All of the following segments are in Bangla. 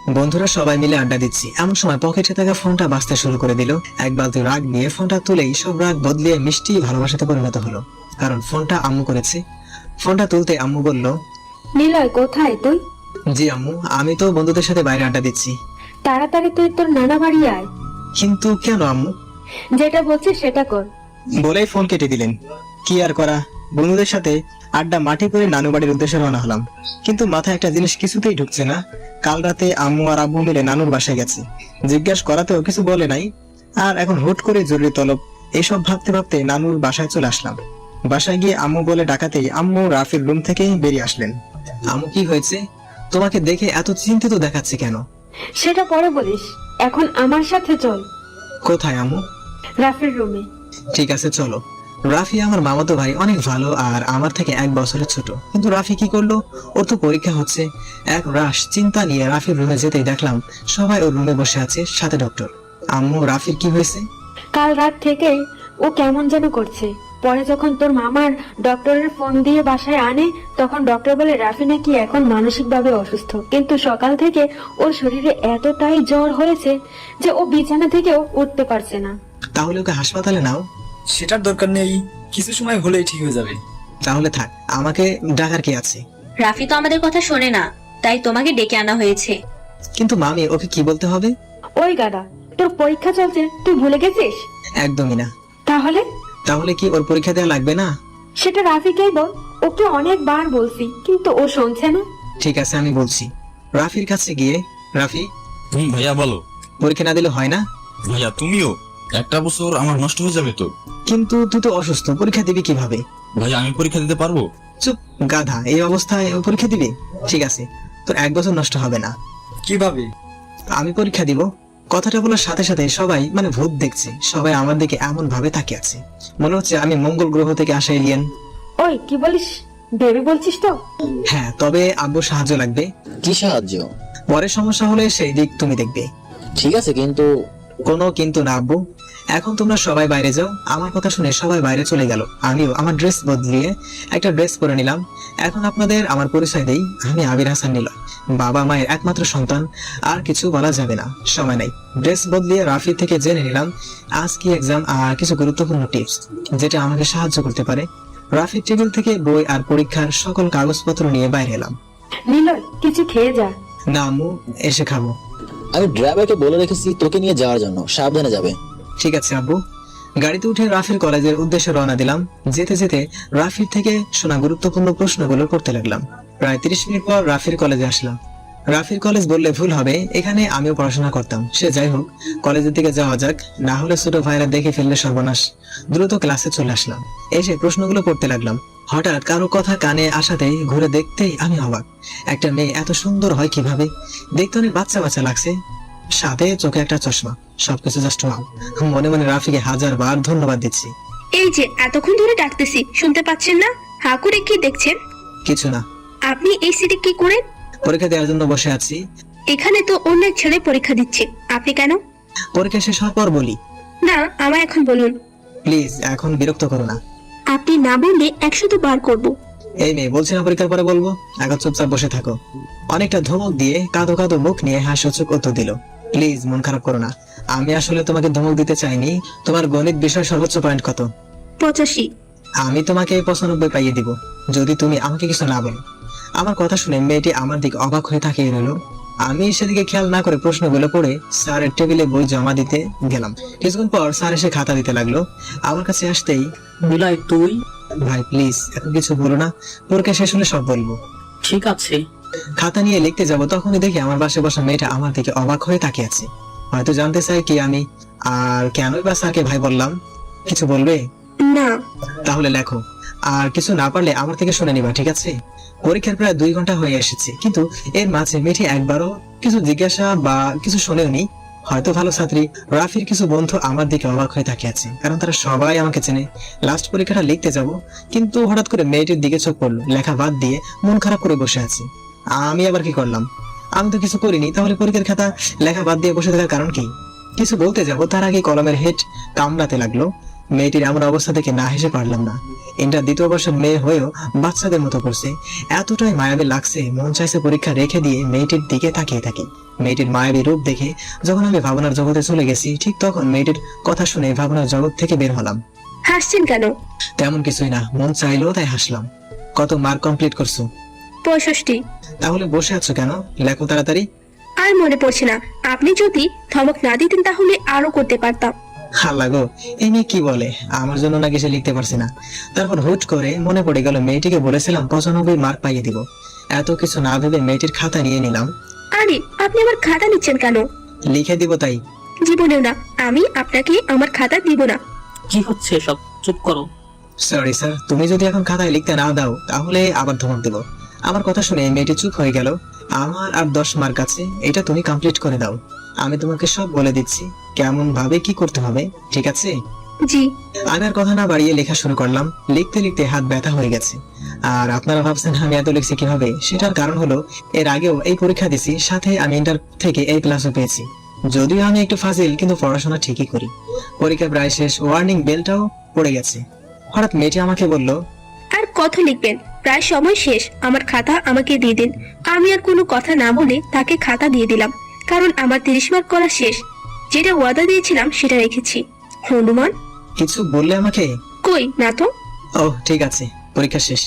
বন্ধুরা সবাই মিলে আড্ডা দিচ্ছি, এমন সময় পকেটে থাকা ফোনটা বাজতে শুরু করে দিল। এক বালতি রাগ নিয়ে ফোনটা তুলেই সব রাগ বদলিয়ে মিষ্টি ভালোবাসাতে পরিণত হলো, কারণ ফোনটা আম্মু করেছে। ফোনটা তুলতে আম্মু বলল, নিলয় কোথায় তুই? জি আম্মু, আমি তো বন্ধুদের সাথে বাইরে আড্ডা দিচ্ছি। তাড়াতাড়ি তুই তোর নানা বাড়ি আয়। কিন্তু কেন আম্মু? যেটা বলছিস সেটা কর। বলেই ফোন কেটে দিলেন। কি আর করা, বন্ধুদের সাথে আড্ডা মাটি করে নানু বাড়ির উদ্দেশ্যে রওনা হলাম। কিন্তু মাথায় একটা জিনিস কিছুতেই ঢুকছে না। কাল রাতে আম্মু আর আব্বু মিলে নানুর বাসায় গেছে, জিজ্ঞাসা করাতেও কিছু বলে নাই। আর এখন হুট করে জরুরি তলব, এইসব ভাবতে ভাবতে নানুর বাসায় চলে আসলাম। বাসায় গিয়ে আম্মু বলে ডাকাতেই আম্মু রাফির রুম থেকে বেরিয়ে আসলেন। আম্মু কি হয়েছে? তোমাকে দেখে এত চিন্তিত দেখাচ্ছে কেন? সেটা পরে বলিস, এখন আমার সাথে চল। কোথায় আম্মু? রাফির রুমে। ঠিক আছে চলো। রাফি আমার মামাতো ভাই, অনেক ভালো আর আমার থেকে 1 বছরের ছোট। কিন্তু রাফি কি করলো? ওর তো পরীক্ষা হচ্ছে। এক রাশ চিন্তা নিয়ে রাফির রুমে যেতেই দেখলাম সবাই ওর রুমে বসে আছে, সাথে ডক্টর। আম্মু, রাফির কি হয়েছে? কাল রাত থেকে ও কেমন যেন করছে। পরে যখন তোর মামার ডক্টরের ফোন দিয়ে বাসায় আনে, তখন ডক্টর বলে রাফি নাকি এখন মানসিকভাবে অসুস্থ, কিন্তু সকাল থেকে ওর শরীরে এতটাই জ্বর হয়েছে যে ও বিছানা থেকেও উঠতে পারছে না। তাহলে ওকে হাসপাতালে নাও। সেটার দরকার নেই, কিছু সময় হলেই ঠিক হয়ে যাবে। তাহলে থাক, আমাকে ডাকার কি আছে? রাফি তো আমাদের কথা শোনে না, তাই তোমাকে ডেকে আনা হয়েছে। কিন্তু মামি, ওকে কি বলতে হবে? ওই গাদা, তোর পরীক্ষা চলছে, তুই ভুলে গেছিস? একদমই না। তাহলে তাহলে কি ওর পরীক্ষা দেওয়া লাগবে না? সেটা রাফিকেই বল। ওকে অনেকবার বলছি, কিন্তু ও শুনছে না। ঠিক আছে, আমি বলছি। রাফির কাছে গিয়ে, রাফি, ভাইয়া বলো। পরীক্ষা না দিলে হয় না? ভাইয়া তুমিও, একটা বছর আমার নষ্ট হয়ে যাবে তো। কিন্তু তুই তো অসুস্থ, পরীক্ষা দিবি কিভাবে? ভাইয়া আমি পরীক্ষা দিতে পারবো? চুপ গাধা, এই অবস্থায় ও পরীক্ষা দিবি? ঠিক আছে, তোর 1 বছর নষ্ট হবে না। কিভাবে? আমি পরীক্ষা দিব। কথাটা বলার সাথে সাথে সবাই মানে ভূত দেখছে, সবাই আমার দিকে এমন ভাবে তাকিয়ে আছে, মনে হচ্ছে আমি মঙ্গল গ্রহ থেকে আসা এলিয়েন। ওই কি বলিস? বেবি বলছিস তো? হ্যাঁ, তবে আব্বুর সাহায্য লাগবে। কি সাহায্য? পরে সমস্যা হলে সেই দিক তুমি দেখবে। ঠিক আছে, কিন্তু কোনো কিন্তু না আব্বু। এখন তোমরা সবাই বাইরে যাও। আমার কথা শুনে সবাই বাইরে চলে গেল। আমিও আমার ড্রেস বদলিয়ে একটা ড্রেস পরে নিলাম। এখন আপনাদের আমার পরিচয় দেই, আমি আবির হাসান নিলয়, বাবা মায়ের একমাত্র সন্তান। আর কিছু বলা যাবে না, সময় নাই। ড্রেস বদলিয়ে রাফি থেকে জেনে নিলাম আজ কি এক্সাম আর কিছু গুরুত্বপূর্ণ টিপস যেটা আমাকে সাহায্য করতে পারে। রাফির টেবিল থেকে বই আর পরীক্ষার সকল কাগজপত্র নিয়ে বাইরে এলাম। নিলয়, কিছু খেয়ে যা। না আম্মু, এসে খাবো। আমি ড্রাইভারকে বলে রেখেছি তোকে নিয়ে যাওয়ার জন্য, সাবধানে যাবে। ঠিক আছে আব্বু। গাড়িতে উঠে রাফির কলেজের উদ্দেশ্যে রওনা দিলাম। যেতে যেতে রাফির থেকে শোনা গুরুত্বপূর্ণ প্রশ্নগুলো করতে লাগলাম। প্রায় 30 মিনিট পর রাফির কলেজে আসলাম। রাফির কলেজ বললে ভুল হবে, এখানে আমিও পড়াশোনা করতাম। সে যাই হোক, কলেজের দিকে যাওয়া যাক, না হলে ছোট ভাইরা দেখে ফেললে সর্বনাশ। দ্রুত ক্লাসে চলে আসলাম। এসে প্রশ্নগুলো করতে লাগলাম। হঠাৎ কারো কথা কানে আসাতেই ঘুরে দেখতেই আমি অবাক। একটা মেয়ে এত সুন্দর হয় কিভাবে? দেখতে অনেক বাচ্চা বাচ্চা লাগছে, সাথে চোখে একটা চশমা। সবকিছু জাস্ট ওয়াও। মনে মনে রাফিকে 1000 বার ধন্যবাদ দিচ্ছি। এই যে এতক্ষণ ধরে ডাকতেছি, শুনতে পাচ্ছেন না? হা করে কি দেখছেন? কিছু না। আপনি এই সিটে কি করেন? পরীক্ষা দেওয়ার জন্য বসে আছি। এখানে তো অন্য এক ছেলে পরীক্ষা দিচ্ছে, আপনি কেন? পরীক্ষা শেষ হওয়ার পর বলি। না, আমায় এখন বলুন। প্লিজ, এখন বিরক্ত করো না। আপনি না বললে 100 বার করব। এই মেয়ে, বলছি না পরীক্ষার পরে বলবো, এখন চুপচাপ বসে থাকো। অনেকটা ধমক দিয়ে কাঁদো কাঁদো মুখ নিয়ে হাস্যচোখ উত্তর দিল। প্লিজ মন খারাপ করো না, আমি আসলে তোমাকে ধমক দিতে চাইনি। তোমার গণিত বিষয় সর্বোচ্চ পয়েন্ট কত? 85। আমি তোমাকে 95 পাইয়ে দিব, যদি তুমি আমাকে কিছু না বলো। আমার কথা শুনে মেয়েটি আমার দিকে অবাক হয়ে তাকিয়ে রইল। আমি সেদিকে খেয়াল না করে প্রশ্নগুলো পড়ে স্যারের টেবিলে বই জমা দিতে গেলাম। কিছুক্ষণ পর স্যার এসে খাতা দিতে লাগলো। আমার কাছে আসতেই, নিলয় তুই? ভাই প্লিজ এখন কিছু বলো না, পরীক্ষা শেষ হলে সব বলবো। ঠিক আছে। খাতা নিয়ে লিখতে যাব, তখনই দেখি আমার পাশে বসা মেয়েটা আমার দিকে অবাক হয়ে তাকিয়ে আছে। হয়তো জানতে চাই কি আমি, আর কেনই বা স্যারকে ভাই বললাম। কিছু বলবে? না। তাহলে লেখো, আর কিছু না পারলে আমার থেকে শুনে নিবা, ঠিক আছে? পরীক্ষার প্রায় 2 ঘন্টা হয়ে এসেছে, কিন্তু এর মাঝে মেয়েটি একবারও কিছু জিজ্ঞাসা বা কিছু শুনেওনি। হয়তো ভালো ছাত্রী। রাফির কিছু বন্ধু আমার দিকে অবাক হয়ে তাকিয়ে আছে, কারণ তারা সবাই আমাকে চেনে। লাস্ট পরীক্ষাটা লিখতে যাব, কিন্তু হঠাৎ করে মেয়েটির দিকে চোখ পড়লো। লেখা বাদ দিয়ে মন খারাপ করে বসে আছে। আমি আবার কি করলাম? আমি তো কিছু করিনি, তাহলে পরীক্ষার খাতা লেখা বাদ দিয়ে বসে থাকার কারণ কি? কিছু বলতে যাব, তার আগে কলমের হেড কামড়াতে লাগলো। মেয়েটির এমন অবস্থা দেখে না হেসে পারলাম না। ইন্টার 2য় বর্ষের মেয়ে হয়েও বাচ্চাদের মতো করছে, এতটাই মায়াবী লাগছে, মন চাইছে পরীক্ষা রেখে দিয়ে মেয়েটির দিকে তাকিয়ে থাকি। মেয়েটির মায়াবী রূপ দেখে যখন আমি ভাবনার জগতে চলে গেছি, ঠিক তখন মেয়েটির কথা শুনে ভাবনার জগৎ থেকে বের হলাম। হাসছেন কেন? তেমন কিছুই না, মন চাইলো তাই হাসলাম। কত মার্ক কমপ্লিট করছো? 65। তাহলে বসে আছো কেন, লেখো তাড়াতাড়ি। আর মনে পড়ছে না, আপনি যদি ধমক না দিতেন তাহলে আরো করতে পারতাম। আল্লাহ গো, এই মেয়ে কি বলে, আমার জন্য নাকি সে লিখতে পারছে না। তারপর হুট করে মনে পড়ে গেল মেয়েটিকে বলেছিলাম 95 মার্ক পাইয়ে দিব। এত কিছু না ভেবে মেয়েটির খাতা নিয়ে নিলাম। আরে আপনি আমার খাতা নিচ্ছেন কেন? লিখে দিব তাই। জীবনেও না, আমি আপনাকে আমার খাতা দিব না। কি হচ্ছে সব, চুপ করো। সরি স্যার, তুমি যদি এখন খাতায় লিখতে না দাও তাহলে আবার ধমক দেব। আমার কথা শুনে মেয়েটি চুপ হয়ে গেল। আমার আর 10 মার্ক আছে, এটা তুমি কমপ্লিট করে দাও। আমি তোমাকে সব বলে দিচ্ছি কেমন ভাবে কি করতে হবে, ঠিক আছে? জি। আমি আর কথা না বাড়িয়ে লেখা শুরু করলাম। লিখতে লিখতে হাত ব্যথা হয়ে গেছে। আর আপনারা ভাবছেন আমি এত লিখছি কিভাবে, সেটার কারণ হলো এর আগেও এই পরীক্ষা দিছি, সাথে আমি ইন্টার থেকে A+ পেয়েছি। যদিও আমি একটু ফাজিল, কিন্তু পড়াশোনা ঠিকই করি। পরীক্ষা প্রায় শেষ, ওয়ার্নিং বেলটাও পড়ে গেছে। হঠাৎ মেয়েটি আমাকে বলল, আর কত লিখবেন, প্রায় সময় শেষ, আমার খাতা আমাকে দিয়ে দিন। আমি আর কোনো কথা না বলে তাকে খাতা দিয়ে দিলাম, কারণ আমার 30 মার্ক করা শেষ। যেটা ওয়াদা দিয়েছিলাম সেটা রেখেছি। হনুমান। কিছু বললে আমাকে? কই না তো। ও ঠিক আছে, পরীক্ষা শেষ।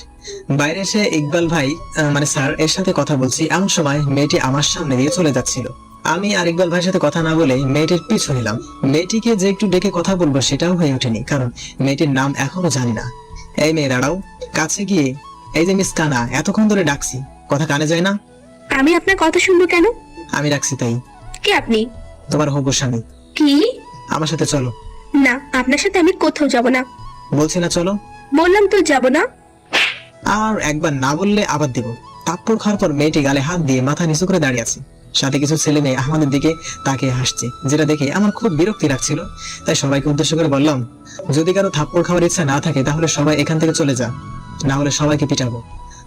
বাইরে এসে ইকবাল ভাই মানে স্যার এর সাথে কথা বলছি, এমন সময় মেয়েটি আমার সামনে দিয়ে চলে যাচ্ছিল। আমি আর ইকবাল ভাইয়ের সাথে কথা না বলে মেয়েটির পিছু নিলাম। মেয়েটিকে যে একটু ডেকে কথা বলবো সেটাও হয়ে ওঠেনি, কারণ মেয়েটির নাম এখনো জানি না। এই মেয়ে দাঁড়াও। কাছে গিয়ে, এই যে মিস কানা, এতক্ষণ ধরে ডাকছি, কথা কানে যায় না? আমি আপনার কথা শুনবো কেন? আমি ডাকছি তাই। কে আপনি? তোমার হবু স্বামী। কি? আমার সাথে চলো। না, আপনার সাথে আমি কোথাও যাব না। বলছি না চলো। বললাম তো যাব না। আর একবার না বললে আবার দেব। থাপ্পড় খাওয়ার পর মেয়েটি গালে হাত দিয়ে মাথা নিচু করে দাঁড়িয়ে আছে। সাথে কিছু ছেলে মেয়ে আমাদের দিকে তাকিয়ে হাসছে, যেটা দেখে আমার খুব বিরক্তি লাগছিল। তাই সবাইকে উদ্দেশ্য করে বললাম, যদি কারো থাপ্পড় খাওয়ার ইচ্ছা না থাকে তাহলে সবাই এখান থেকে চলে যা, না হলে সবাইকে পিটাবো।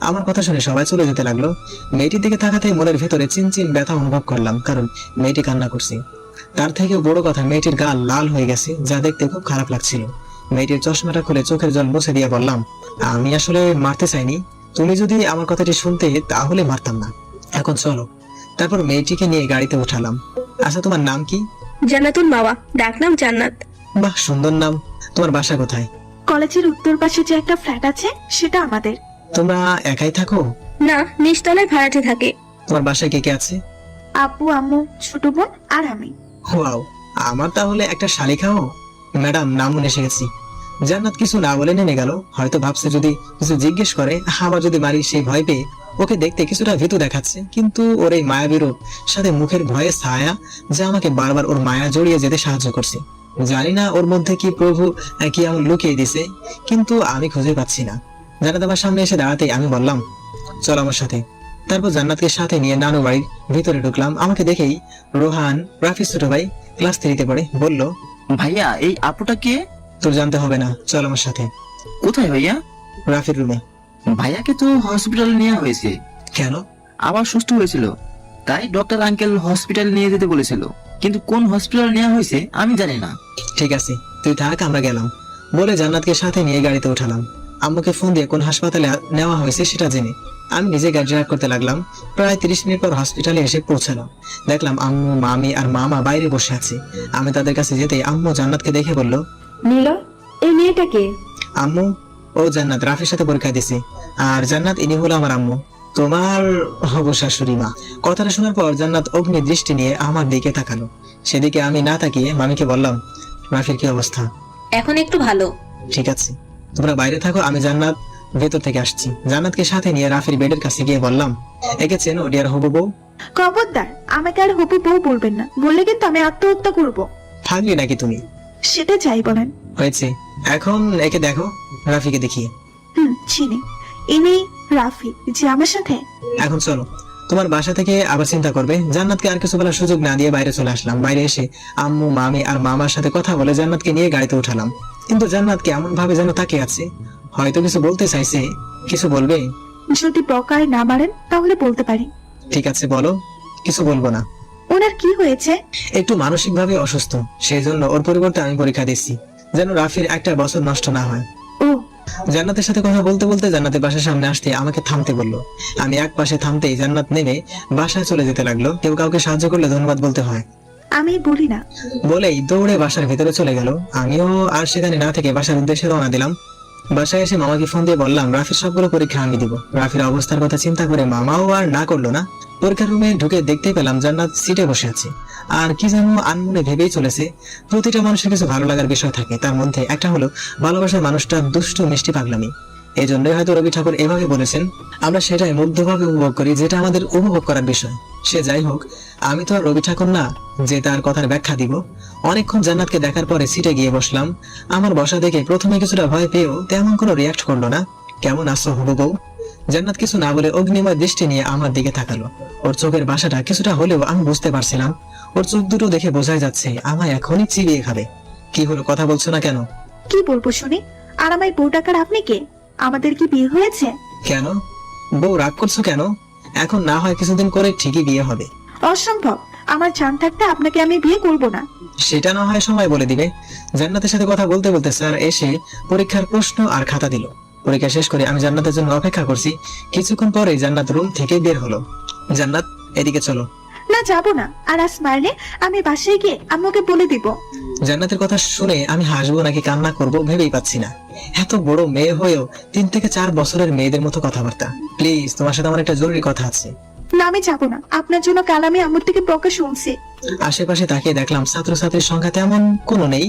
আমার কথা শুনে সবাই চলে যেতে লাগলো। মেয়েটির দিকে তাকাতেই মনের ভেতরে চিনচিন ব্যথা অনুভব করলাম, কারণ মেয়েটি কান্না করছে। তার থেকে বড় কথা, মেয়েটির গাল লাল হয়ে গেছে, যা দেখতে খুব খারাপ লাগছিল। মেয়েটির চশমাটা খুলে চোখের জল মুছে দিয়ে বললাম, আমি আসলে মারতে চাইনি, তুমি যদি আমার কথাটি শুনতে তাহলে মারতাম না। এখন চলো। তারপর মেয়েটিকে নিয়ে গাড়িতে উঠালাম। আচ্ছা, তোমার নাম কি? জান্নাতুল মাওয়া, ডাকনাম জান্নাত। বাহ, সুন্দর নাম। তোমার বাসা কোথায়? কলেজের উত্তর পাশে যে একটা ফ্ল্যাট আছে সেটা আমাদের। তোমরা একাই থাকো? না, নিচতলায় ভাড়াটে থাকে। তোমার বাসায় কে কে আছে? আব্বু, আম্মু, ছোট বোন আর আমি। ওয়াও, আমার তাহলে একটা শালিখাও। ম্যাডাম, নামুন এসে গেছি। জান্নাত কিছু না বলে নেমে গেল। হয়তো ভাবছে যদি কিছু জিজ্ঞেস করে আবার যদি মারি, সেই ভয় পেয়ে ওকে দেখতে কিছুটা ভীতু দেখাচ্ছে, কিন্তু ওর এই মায়াবী রূপ সাথে মুখের ভয়ে ছায়া, যা আমাকে বারবার ওর মায়া জড়িয়ে যেতে সাহায্য করছে। জানি না ওর মধ্যে কি প্রভু কি এমন লুকিয়ে দিছে, কিন্তু আমি খুঁজে পাচ্ছি না। জান্নাত আমার সামনে এসে দাঁড়াতেই আমি বললাম, চল আমার সাথে। তারপর জান্নাতকে সাথে নিয়ে নানু বাড়ির ভিতরে ঢুকলাম। আমাকে দেখেই রোহান, রাফির ছোট ভাই, ক্লাস 3-তে পড়ে, বলল, ভাইয়া এই আপুটা কে? তোর জানতে হবে না, চল আমার সাথে। কোথায় ভাইয়া? রাফির রুমে। ভাইয়াকে তো হসপিটালে নেওয়া হয়েছে, কেন? আবার সুস্থ হয়েছিল, তাই ডক্টর আঙ্কেল হসপিটালে নিয়ে যেতে বলেছিল, কিন্তু কোন হসপিটালে নেওয়া হয়েছে আমি জানি না। ঠিক আছে, তুই থাক, আমরা গেলাম। বলে জান্নাতকে সাথে নিয়ে গাড়িতে উঠালাম। আম্মুকে ফোন দিয়ে কোন হাসপাতালে নেওয়া হয়েছে সেটা জেনে আমি নিজে গাড়ি ড্রাইভ করতে লাগলাম। প্রায় 30 মিনিট পর হসপিটালে এসে পৌঁছালাম। দেখলাম আম্মু, মামি আর মামা বাইরে বসে আছে। আমি তাদের কাছে যেতে আম্মু জান্নাতকে দেখে বলল, নীল, এই মেয়েটাকে? আম্মু, ও জান্নাত রাফির সাথে পরীক্ষা দিছে। আর জান্নাত, ইনি হলো আমার আম্মু, তোমার হবু শাশুড়ি মা। কথাটা শোনার পর জান্নাত অগ্নি দৃষ্টি নিয়ে আমার দিকে তাকালো। সেদিকে আমি না তাকিয়ে মামিকে বললাম, রাফির কি অবস্থা? এখন একটু ভালো। ঠিক আছে, তোমরা বাইরে থাকো, আমি জান্নাত ভেতর থেকে আসছি। জান্নাতকে সাথে নিয়ে রাফির বেডের কাছে গিয়ে বললাম, একে চেনো ডিয়ার হবু বউ? খবরদার, আমাকে আর হবু বউ বলবেন না, বললে কিন্তু আমি আত্মহত্যা করব। থাকবি নাকি তুমি? সেটা চাই বলেন। হয়েছে, এখন একে দেখো, রাফিকে দেখিয়ে। চিনি, ইনি রাফি যে আমার সাথে। এখন চলো, তোমার বাসা থেকে আবার চিন্তা করবে। জান্নাতকে আর কিছু বলার সুযোগ না দিয়ে বাইরে চলে আসলাম। বাইরে এসে আম্মু, মামি আর মামার সাথে কথা বলে জান্নাতকে নিয়ে গাড়িতে উঠালাম। কিন্তু জান্নাত কেমন ভাবে যেন তাকিয়ে আছে, হয়তো কিছু বলতে চাইছে। কিছু বলবে? যদি বকায় না মারেন তাহলে বলতে পারি। ঠিক আছে, বলো। কিছু বলবো না। ওনার কি হয়েছে? একটু মানসিক ভাবে অসুস্থ, সেই জন্য ওর পরিবর্তে আমি পরীক্ষা দিচ্ছি, যেন রাফির একটা বছর নষ্ট না হয়। ও জান্নাতের সাথে কথা বলতে বলতে জান্নাতের বাসার সামনে আসতে আমাকে থামতে বললো। আমি এক পাশে থামতেই জান্নাত নেমে বাসায় চলে যেতে লাগলো। কেউ কাউকে সাহায্য করলে ধন্যবাদ বলতে হয় আমি বলি না। বলেই দৌড়ে বাসার ভেতরে চলে গেল। আমিও আর সেখানে না থেকে বাসার উদ্দেশ্যে রওনা দিলাম। বাসায় এসে মামাকে ফোন দিয়ে বললাম রাফির সবগুলো পরীক্ষা আমি দিব। রাফির অবস্থার কথা চিন্তা করে মামাও আর না করলো না। পরীক্ষার রুমে ঢুকে দেখতে পেলাম জান্নাত সিটে বসে আছে আর কি যেন আনমনে ভেবেই চলেছে। প্রতিটা মানুষের কিছু ভালো লাগার বিষয় থাকে, তার মধ্যে একটা হলো ভালোবাসার মানুষটা দুষ্টু মিষ্টি পাগলামি। এই জন্যই হয়তো রবি ঠাকুর এভাবে বলেছেন, আমরা সেটাই মুগ্ধভাবে উপভোগ করি যেটা আমাদের উপভোগ করার বিষয়। সে যাই হোক, আমি তো আর রবি ঠাকুর না যে তার কথার ব্যাখ্যা দিব। অনেকক্ষণ জান্নাতকে দেখার পরে সিটে গিয়ে বসলাম। আমার বসা দেখে প্রথমে কিছুটা ভয় পেয়েও তেমন কোনো রিয়াক্ট করলো না। কেমন আছো হবু বউ? জান্নাত কিছু না বলে অগ্নিময় দৃষ্টি নিয়ে আমার দিকে তাকালো। ওর চোখের ভাষাটা কিছুটা হলেও আমি বুঝতে পারছিলাম। ওর চোখ দুটো দেখে বোঝাই যাচ্ছে আমায় এখনই চিবিয়ে খাবে। কি হলো, কথা বলছো না কেন? কি বলবো শুনি? আর আমায় বউ ডাকার আপনি কে? আমাদের কি বিয়ে হয়েছে? কেন বউ, রাগ করছো কেন? এখন না হয় কিছুদিন করে ঠিকই বিয়ে হবে। অসম্ভব, আমার জান থাকতে আপনাকে আমি বিয়ে করব না। সেটা না হয় সময় বলে দিবে। জান্নাতের সাথে কথা বলতে বলতে স্যার এসে পরীক্ষার প্রশ্ন আর খাতা দিল। পরীক্ষা শেষ করে আমি জান্নাতের জন্য অপেক্ষা করছি। কিছুক্ষণ পরে জান্নাত রুম থেকে বের হলো। জান্নাত, এদিকে চলো। না, যাব না। আর আজ মারলে আমি বাসায় গিয়ে আম্মুকে বলে দিব। জান্নাতের কথা শুনে আমি হাসবো নাকি কান্না করব ভেবেই পাচ্ছি না। এত বড় মেয়ে হয়েও 3 থেকে 4 বছরের মেয়েদের মতো কথাবার্তা। প্লিজ, তোমার সাথে আমার একটা জরুরি কথা আছে। না, আমি যাব না। আপনার জন্য কাল আমি আম্মুর থেকে বকা শুনছি। আশেপাশে তাকিয়ে দেখলাম ছাত্রছাত্রীর সংখ্যা তেমন কোনো নেই।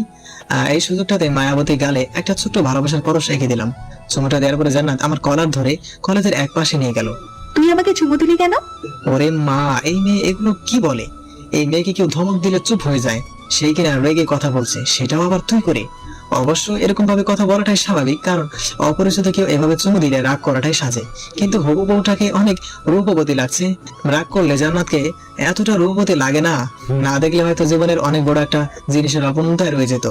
এই সুযোগটাতে মায়াবতী গালে একটা ছোট্ট ভালোবাসার পরশ রেখে দিলাম। চুমুটা দেওয়ার পরে জান্নাত আমার কলার ধরে কলেজের এক পাশে নিয়ে গেল। তুই আমাকে চুমু দিলি কেন? ওরে মা, এই মেয়ে এগুলো কি বলে? এই মেয়েকে কেউ ধমক দিলে চুপ হয়ে যায়, সেই কিনা রেগে কথা বলছে, সেটাও আবার তুই করে। অবশ্য এরকম ভাবে কথা বলাটাই স্বাভাবিক, কারণ অপরিচিত কেউ এভাবে চুমু দিলে রাগ করাটাই সাজে। কিন্তু হবু বউটাকে অনেক রূপবতী লাগছে। রাগ করলে জান্নাতকে এতটা রূপবতী লাগে না। না দেখলে হয়তো জীবনের অনেক বড় একটা জিনিসের অপূর্ণতায় রয়ে যেত।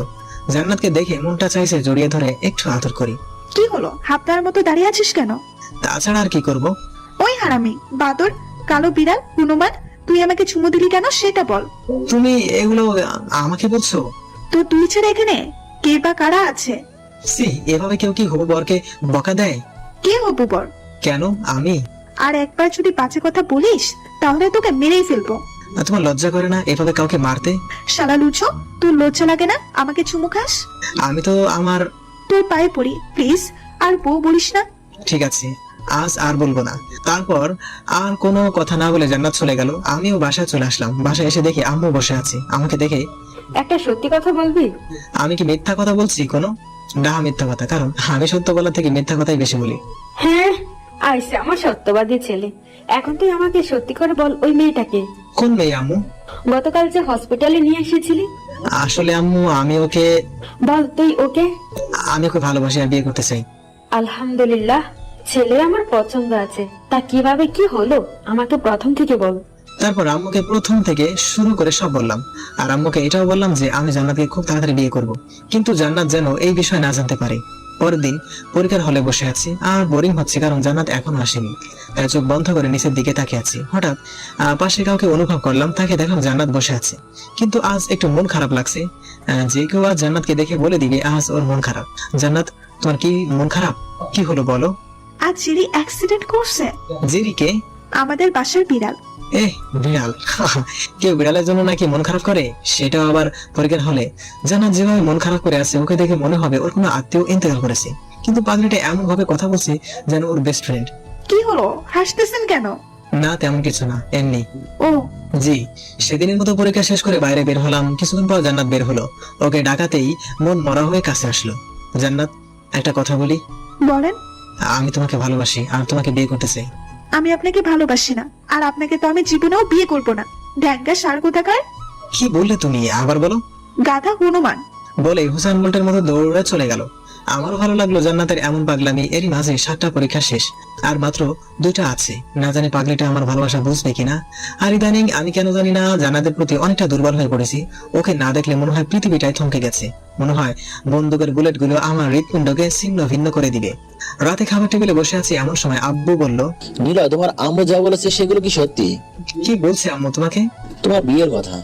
জান্নাতকে দেখে মনটা চাইছে জড়িয়ে ধরে একটু আদর করি। কি হলো, হাফটার মতো দাঁড়িয়ে আছিস কেন? তাছাড়া আর কি করব? ওই হারামি, বাদর, কালো বিড়াল, হনুমান, তুই আমাকে চুমু দিলি কেন সেটা বল। তুমি এগুলো আমাকে বলছো? তো তুই ছাড়া এখানে কে বা কারা আছে? সি, এভাবে কেউ কি হবু বরকে বকা দেয়? কে হবু বর? কেন আমি? আর একবার যদি বাজে কথা বলিস তাহলে তোকে মেরেই ফেলবো। তোমার লজ্জা করে না এভাবে কাউকে মারতে? শালা লুচো, তোর লজ্জা লাগে না আমাকে চুমু খাস? আমি তো আমার... তোর পায়ে পড়ি প্লিজ, আর বউ বলিস না। ঠিক আছে, আজ আর বলবো না। তারপর আর কোনো কথা না বলে জান্নাত চলে গেল। আমিও বাসায় চলে আসলাম। বাসায় এসে দেখি আম্মু বসে আছে। আমাকে দেখে, একটা সত্যি কথা বলবি? আমি কি মিথ্যা কথা বলছি? কোনো না, মিথ্যা কথা, কারণ আমি সত্য বলার থেকে মিথ্যা কথাই বেশি বলি। হ্যাঁ, আইসে আমার সত্যবাদী ছেলে। এখন তুই আমাকে সত্যি করে বল, ওই মেয়েটাকে? কোন মেয়ে আম্মু? গতকাল যে হসপিটালে নিয়ে এসেছিলি। আসলে আম্মু, আমি ওকে ওকে ভালোবাসি আর বিয়ে করতে চাই। আলহামদুলিল্লাহ, ছেলে আমার পছন্দ আছে। তা কিভাবে কি হলো আমাকে প্রথম থেকে বল। তারপর আম্মুকে প্রথম থেকে শুরু করে সব বললাম। আর আম্মুকে এটাও বললাম যে আমি জান্নাতকে খুব তাড়াতাড়ি বিয়ে করব, কিন্তু জান্নাত যেন এই বিষয় না জানতে পারে। পরের দিন পরীক্ষার হলে বসে আছি আর বোরিং হচ্ছে, কারণ জান্নাত এখনো আসেনি। তাই চোখ বন্ধ করে নিচের দিকে তাকিয়ে আছি। হঠাৎ পাশে কাউকে অনুভব করলাম, তাকে দেখলাম জান্নাত বসে আছে। কিন্তু আজ একটু মন খারাপ লাগছে। যে কেউ আজ জান্নাতকে দেখে বলে দিবে আজ ওর মন খারাপ। জান্নাত, তোমার কি মন খারাপ? কি হলো বলো? আজ জিরি অ্যাক্সিডেন্ট করছে। জিরিকে? আমাদের বাসার বিড়াল। বিড়াল? কেউ বিড়ালের জন্য নাকি মন খারাপ করে, সেটাও আবার পরীক্ষার হলে? জান্নাত যেভাবে মন খারাপ করে আছে, ওকে দেখে মনে হবে ওর কোনো আত্মীয় ইন্তেকাল করেছে। কিন্তু পাগলিটা এমন ভাবে কথা বলছে যেন ওর বেস্ট ফ্রেন্ড। কি হলো, হাসতেছেন কেন? না, তেমন কিছু না, এমনি। ও জি, সেদিনের মতো পরীক্ষা শেষ করে বাইরে বের হলাম। কিছুক্ষণ পর জান্নাত বের হলো। ওকে ডাকাতেই মন মরা হয়ে কাছে আসলো। জান্নাত, একটা কথা বলি? বলেন। আমি তোমাকে ভালোবাসি আর তোমাকে বিয়ে করতে চাই। আমি আপনাকে ভালোবাসি না, আর আপনাকে তো আমি জীবনেও বিয়ে করব না। ড্যাঙ্গা সার কোথাকার। কি বললে তুমি? আবার বলো। গাধা হনুমান। বলে হুসাইন বোল্টের মতো দৌড়ে চলে গেল। আমারও ভালো লাগলো জান্নাতের এমন পাগলামি। এরই মাঝে 7টা পরীক্ষা শেষ, আর মাত্র 2টা আছে। না জানি পাগলিটা আমার ভালোবাসা বুঝবে কিনা। আর ইদানিং আমি কেন জানি না জান্নাতের প্রতি অনেকটা দুর্বল হয়ে পড়েছি। ওকে না দেখলে মনে হয় পৃথিবীটাই থমকে গেছে। মনে হয় বন্দুকের বুলেট গুলো আমার হৃৎপিণ্ডকে ছিন্ন ভিন্ন করে দিবে। রাতে খাবার টেবিলে বসে আছি, এমন সময় আব্বু বলল, নিলয়, তোমার আম্মু যা বলেছে সেগুলো কি সত্যি? কি বলছে আম্মু তোমাকে? তোমার বিয়ের কথা।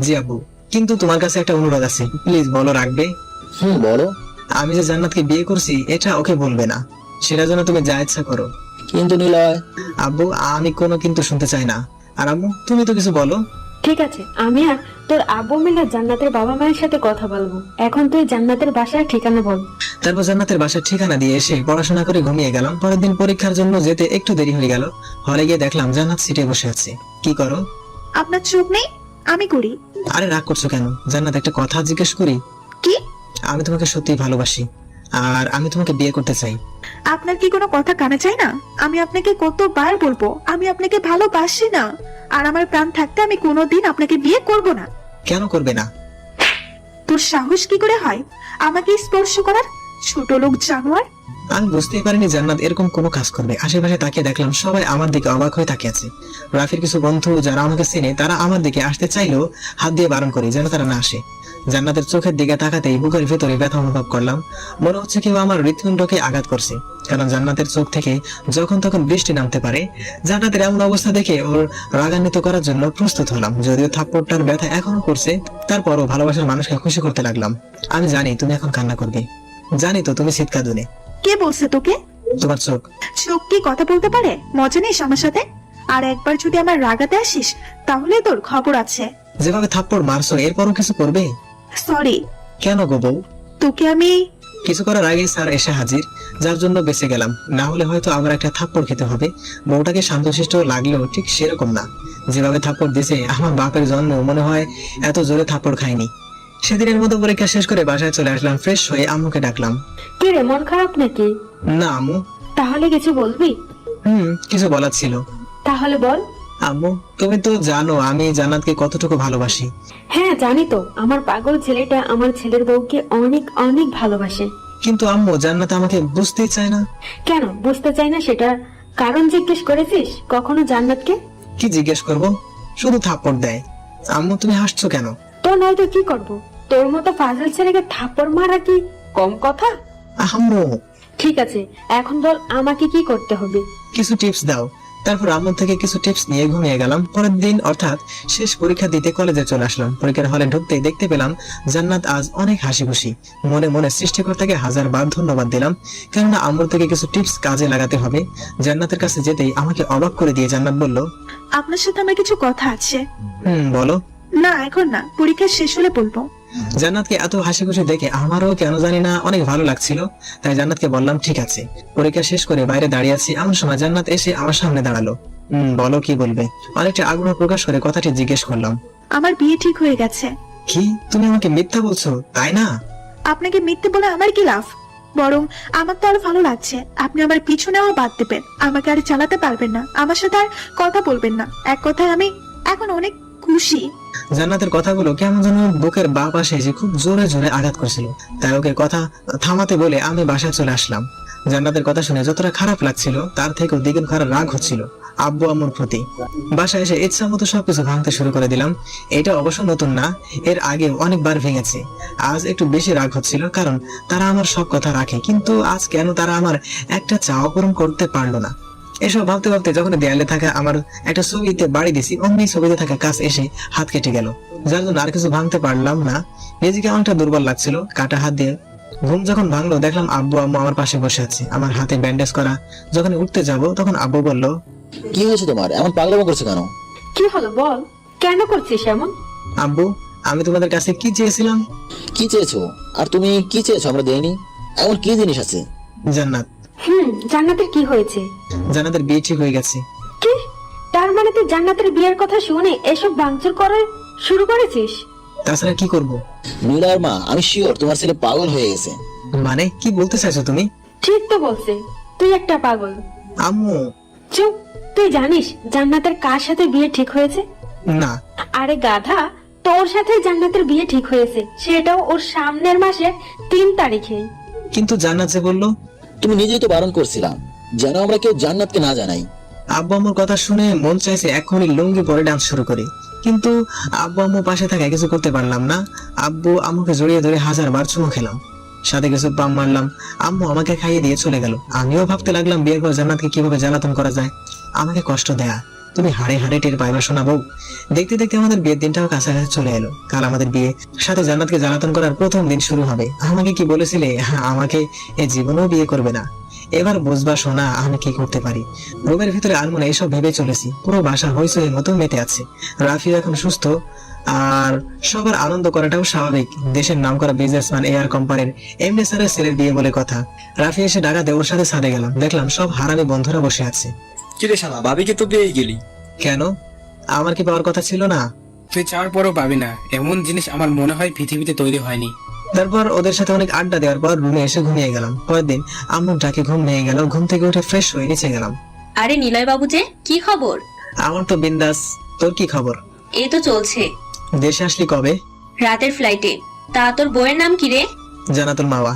জি আব্বু, কিন্তু তোমার কাছে একটা অনুরোধ আছে, প্লিজ বলো, রাখবে? বলো। আমি যে জান্নাতকে বিয়ে করছি এটা ওকে বলবে না, সেটা জন্য তুমি যা ইচ্ছা করো। কিন্তু নিলয়, আব্বু আমি কোনো কিন্তু শুনতে চাই না। আর আম্মু তুমি তো কিছু বলো। ঠিক আছে, আমি আর তোর আব্বু মিলে জান্নাতের বাবা মায়ের সাথে কথা বলবো। এখন তুই জান্নাতের বাসার ঠিকানা বল। তারপর জান্নাতের বাসার ঠিকানা দিয়ে এসে পড়াশোনা করে ঘুমিয়ে গেলাম। পরের দিন পরীক্ষার জন্য যেতে একটু দেরি হয়ে গেল। হলে গিয়ে দেখলাম জান্নাত সিটে বসে আছে। কি করো? আপনার চোখ নেই? আমি করি। আরে রাগ করছো কেন? জান্নাত একটা কথা জিজ্ঞেস করি। কি? আমি তোমাকে সত্যিই ভালোবাসি আর আমি তোমাকে বিয়ে করতে চাই। আপনার কি কোনো কথা কানে চাই না? আমি আপনাকে কতবার বলবো আমি আপনাকে ভালোবাসি না, আর আমার প্রাণ থাকতে আমি কোনোদিন আপনাকে বিয়ে করব না। কেন করবে না? তোর সাহস কি করে হয় আমাকে স্পর্শ করার, ছোট লোক জানোয়ার! আমি বুঝতেই পারিনি জান্নাত এরকম কোনো কাজ করবে। আশেপাশে তাকিয়ে দেখলাম সবাই আমার দিকে অবাক হয়ে তাকিয়ে আছে। রাফির কিছু বন্ধু যারা আমাকে চেনে তারা আমার দিকে আসতে চাইলেও হাত দিয়ে বারণ করি যেন তারা না আসে। জান্নাতের চোখের দিকে তাকাতেই বুকের ভেতরে ব্যথা অনুভব করলাম। মনে হচ্ছে কেউ আমার হৃৎপিণ্ডকে আঘাত করছে, কারণ জান্নাতের চোখ থেকে যখন তখন বৃষ্টি নামতে পারে। জান্নাতের এমন অবস্থা দেখে ওর রাগান্বিত করার জন্য প্রস্তুত হলাম। যদিও থাপ্পড়টার ব্যথা এখনো করছে, তারপরও ভালোবাসার মানুষকে খুশি করতে লাগলাম। আমি জানি তুমি এখন কান্না করবে, জানি তো তুমি চিৎকার দিলে। কে বলছে তোকে? তোমার চোখ। চোখ কি কথা বলতে পারে? মজা নিস আমার সাথে? আর একবার যদি আমার রাগাতে আসিস তাহলে তোর খবর আছে। যেভাবে থাপ্পড় মারছো এরপরও কিছু করবে? সরি। কেন গো বউ? তোকে আমি কিছু করার আগেই স্যার এসে হাজির, যার জন্য বেঁচে গেলাম। না হলে হয়তো আবার একটা থাপ্পড় খেতে হবে। বউটাকে শান্তশিষ্ট লাগলেও ঠিক সেরকম না। যেভাবে থাপ্পড় দিছে আমার বাপের জন্ম মনে হয় এত জোরে থাপ্পড় খাইনি। সেদিনের মতো পরীক্ষা শেষ করে বাসায় চলে আসলাম। ফ্রেশ হয়ে আম্মুকে ডাকলাম। কি রে, মন খারাপ নাকি? না আম্মু। তাহলে কিছু বলবি? কিছু বলার ছিল। তাহলে বল। আম্মু তুমি তো জানো আমি জান্নাতকে কতটুকু ভালোবাসি। হ্যাঁ জানি তো, আমার পাগল ছেলেটা আমার ছেলের বউকে অনেক অনেক ভালোবাসে। কিন্তু আম্মু জান্নাত আমাকে বুঝতেই চায় না। কেন বুঝতে চাই না সেটা কারণ জিজ্ঞেস করেছিস কখনো জান্নাতকে? কি জিজ্ঞেস করব? শুধু থাপ্পড় দেয়। আম্মু তুমি হাসছো কেন? তো নয়তো কি করব? তোর মতো ফাজল ছেলেকে থাপ্পড় মারা কি কম কথা? আম্মু ঠিক আছে, এখন বল আমাকে কি করতে হবে? কিছু টিপস দাও। তারপর আম্মু থেকে কিছু টিপস নিয়ে ঘুমিয়ে গেলাম। পরের দিন অর্থাৎ শেষ পরীক্ষা দিতে কলেজে চলে আসলাম। পরীক্ষার হলে ঢুকতেই দেখতে পেলাম জান্নাত আজ অনেক হাসি খুশি। মনে মনে সৃষ্টিকর্তাকে হাজারবার ধন্যবাদ দিলাম, কেননা আম্মুর থেকে কিছু টিপস কাজে লাগাতে হবে। জান্নাতের কাছে যেতেই আমাকে অবাক করে দিয়ে জান্নাত বলল, আপনার সাথে আমার কিছু কথা আছে। বলো। না এখন না, পরীক্ষা শেষ হলে বলবো। জান্নাতকে এত হাসি খুশি দেখে আমারও কেন জানি না অনেক ভালো লাগছিল। তাই জান্নাতকে বললাম ঠিক আছে। পরীক্ষা শেষ করে বাইরে দাঁড়িয়ে আছি, এমন সময় জান্নাত এসে আমার সামনে দাঁড়ালো। বলো কি বলবে? অনেকটা আগ্রহ প্রকাশ করে কথাটি জিজ্ঞেস করলাম। আমার বিয়ে ঠিক হয়ে গেছে। কি তুমি আমাকে মিথ্যা বলছো? তাই না? আপনাকে মিথ্যে বলে আমার কি লাভ? বরং আমার তো আরো ভালো লাগছে। আপনি আমার পিছু নেওয়া বাদ দেবেন, আমাকে আর চালাতে পারবেন না, আমার সাথে আর কথা বলবেন না। এক কথায় আমি এখন অনেক খুশি। জান্নাতের কথাগুলো কেমন যেন বুকের বাঁ পাশে এসে খুব জোরে জোরে আঘাত করছিল। তাই ওকে কথা থামাতে বলে আমি বাসায় চলে আসলাম। জান্নাতের কথা শুনে যতটা খারাপ লাগছিল তার থেকেও দ্বিগুণ খারাপ রাগ হচ্ছিল আব্বু আম্মুর প্রতি। বাসায় এসে ইচ্ছা মতো সবকিছু ভাঙতে শুরু করে দিলাম। এটা অবশ্য নতুন না, এর আগে অনেকবার ভেঙেছে। আজ একটু বেশি রাগ হচ্ছিল, কারণ তারা আমার সব কথা রাখে, কিন্তু আজ কেন তারা আমার একটা চাওয়া পূরণ করতে পারলো না। এসব ভাবতে ভাবতে যখন দেয়ালে থাকা আমার একটা ছবিতে বাড়ি দিছি, অমনি ছবিতে থাকা কাজ এসে হাত কেটে গেল, যার জন্য আর কিছু ভাঙতে পারলাম না। নিজেকে অনেকটা দুর্বল লাগছিল কাটা হাত দিয়ে। ঘুম যখন ভাঙলো দেখলাম আব্বু আম্মু আমার পাশে বসে আছে, আমার হাতে ব্যান্ডেজ করা। যখন উঠতে যাব তখন আব্বু বলল, কি হয়েছে তোমার? এমন পাগলামো করছো কেন? কি হলো বল, কেন করছিস এমন? আব্বু আমি তোমাদের কাছে কি চেয়েছিলাম? কি চেয়েছো? আর তুমি কি চেয়েছো আমরা দেইনি? এমন কি জিনিস আছে? জান্নাত। জান্নাতের কি হয়েছে? জান্নাতের বিয়ে ঠিক হয়ে গেছে। কি? তার মানে তুই জান্নাতের বিয়ের কথা শুনে এসব ভাঙচুর করে শুরু করেছিস? তাছাড়া কি করব? নীলার মা, আমি শিওর তোমার ছেলে পাগল হয়ে গেছে। মানে কি বলতে চাইছো তুমি? ঠিক তো বলছে, তুই একটা পাগল। আম্মু চুপ, তুই জানিস জান্নাতের কার সাথে বিয়ে ঠিক হয়েছে? না। আরে গাধা, তোর সাথে জান্নাতের বিয়ে ঠিক হয়েছে, সেটাও ওর সামনের মাসের 3 তারিখে। কিন্তু জান্নাত যে বললো। তুমি নিজেই তো বারণ করছিলাম যেন আমরা কেউ জান্নাতকে না জানাই। আব্বু আম্মুর কথা শুনে মন চাইছে এখনই লুঙ্গি পরে ডান্স শুরু করি, কিন্তু আব্বু আম্মু পাশে থাকায় কিছু করতে পারলাম না। আব্বু আম্মুকে জড়িয়ে ধরে 1000বার চুমু খেলাম, সাথে কিছু পাম মারলাম। আম্মু আমাকে খাইয়ে দিয়ে চলে গেল। আমিও ভাবতে লাগলাম বিয়ের পর জান্নাতকে কিভাবে জ্বালাতন করা যায়, আমাকে কষ্ট দেয়া। তুমি হাড়ে হাড়ে টের পাইবা শোনাবো। দেখতে দেখতে আমাদের বিয়ের দিনটাও কাছাকাছি চলে এলো। কাল আমাদের বিয়ে, সাথে জান্নাতকে জ্বালাতন করার প্রথম দিন শুরু হবে। আমাকে কি বলেছিলে আমাকে এ জীবনেও বিয়ে করবে না? এবার বুঝবা শোনা আমি কি করতে পারি। রুমের ভিতরে আনমনে এইসব ভেবে চলেছি। পুরো বাসা হইচইয়ের মতো মেতে আছে। রাফিও এখন সুস্থ, আর সবার আনন্দ করাটাও স্বাভাবিক। দেশের নামকরা বিজনেসম্যান এয়ার কোম্পানির এমডি স্যারের ছেলের বিয়ে বলে কথা। রাফি এসে ডাকাতে ওর সাথে ছাদে গেলাম, দেখলাম সব হারামি বন্ধুরা বসে আছে। কিরে শালা, ভাবিকে তো পেয়ে গেলি। কেন, আমার কি পাওয়ার কথা ছিল না? তুই চাওয়ার পরও পাবি না, এমন জিনিস আমার মনে হয় পৃথিবীতে তৈরি হয়নি। তারপর ওদের সাথে অনেক আড্ডা দেওয়ার পর রুমে এসে ঘুমিয়ে গেলাম। পরের দিন আম্মুর ডাকে ঘুম ভেঙে গেল। ঘুম থেকে উঠে ফ্রেশ হয়ে নিচে গেলাম। আরে নিলয় বাবু যে, কি খবর? আমার তো বিন্দাস, তোর কি খবর? এই তো চলছে। দেশে আসলি কবে? রাতের ফ্লাইটে। তা তোর বইয়ের নাম কি রে? জান্নাতুল মাওয়া।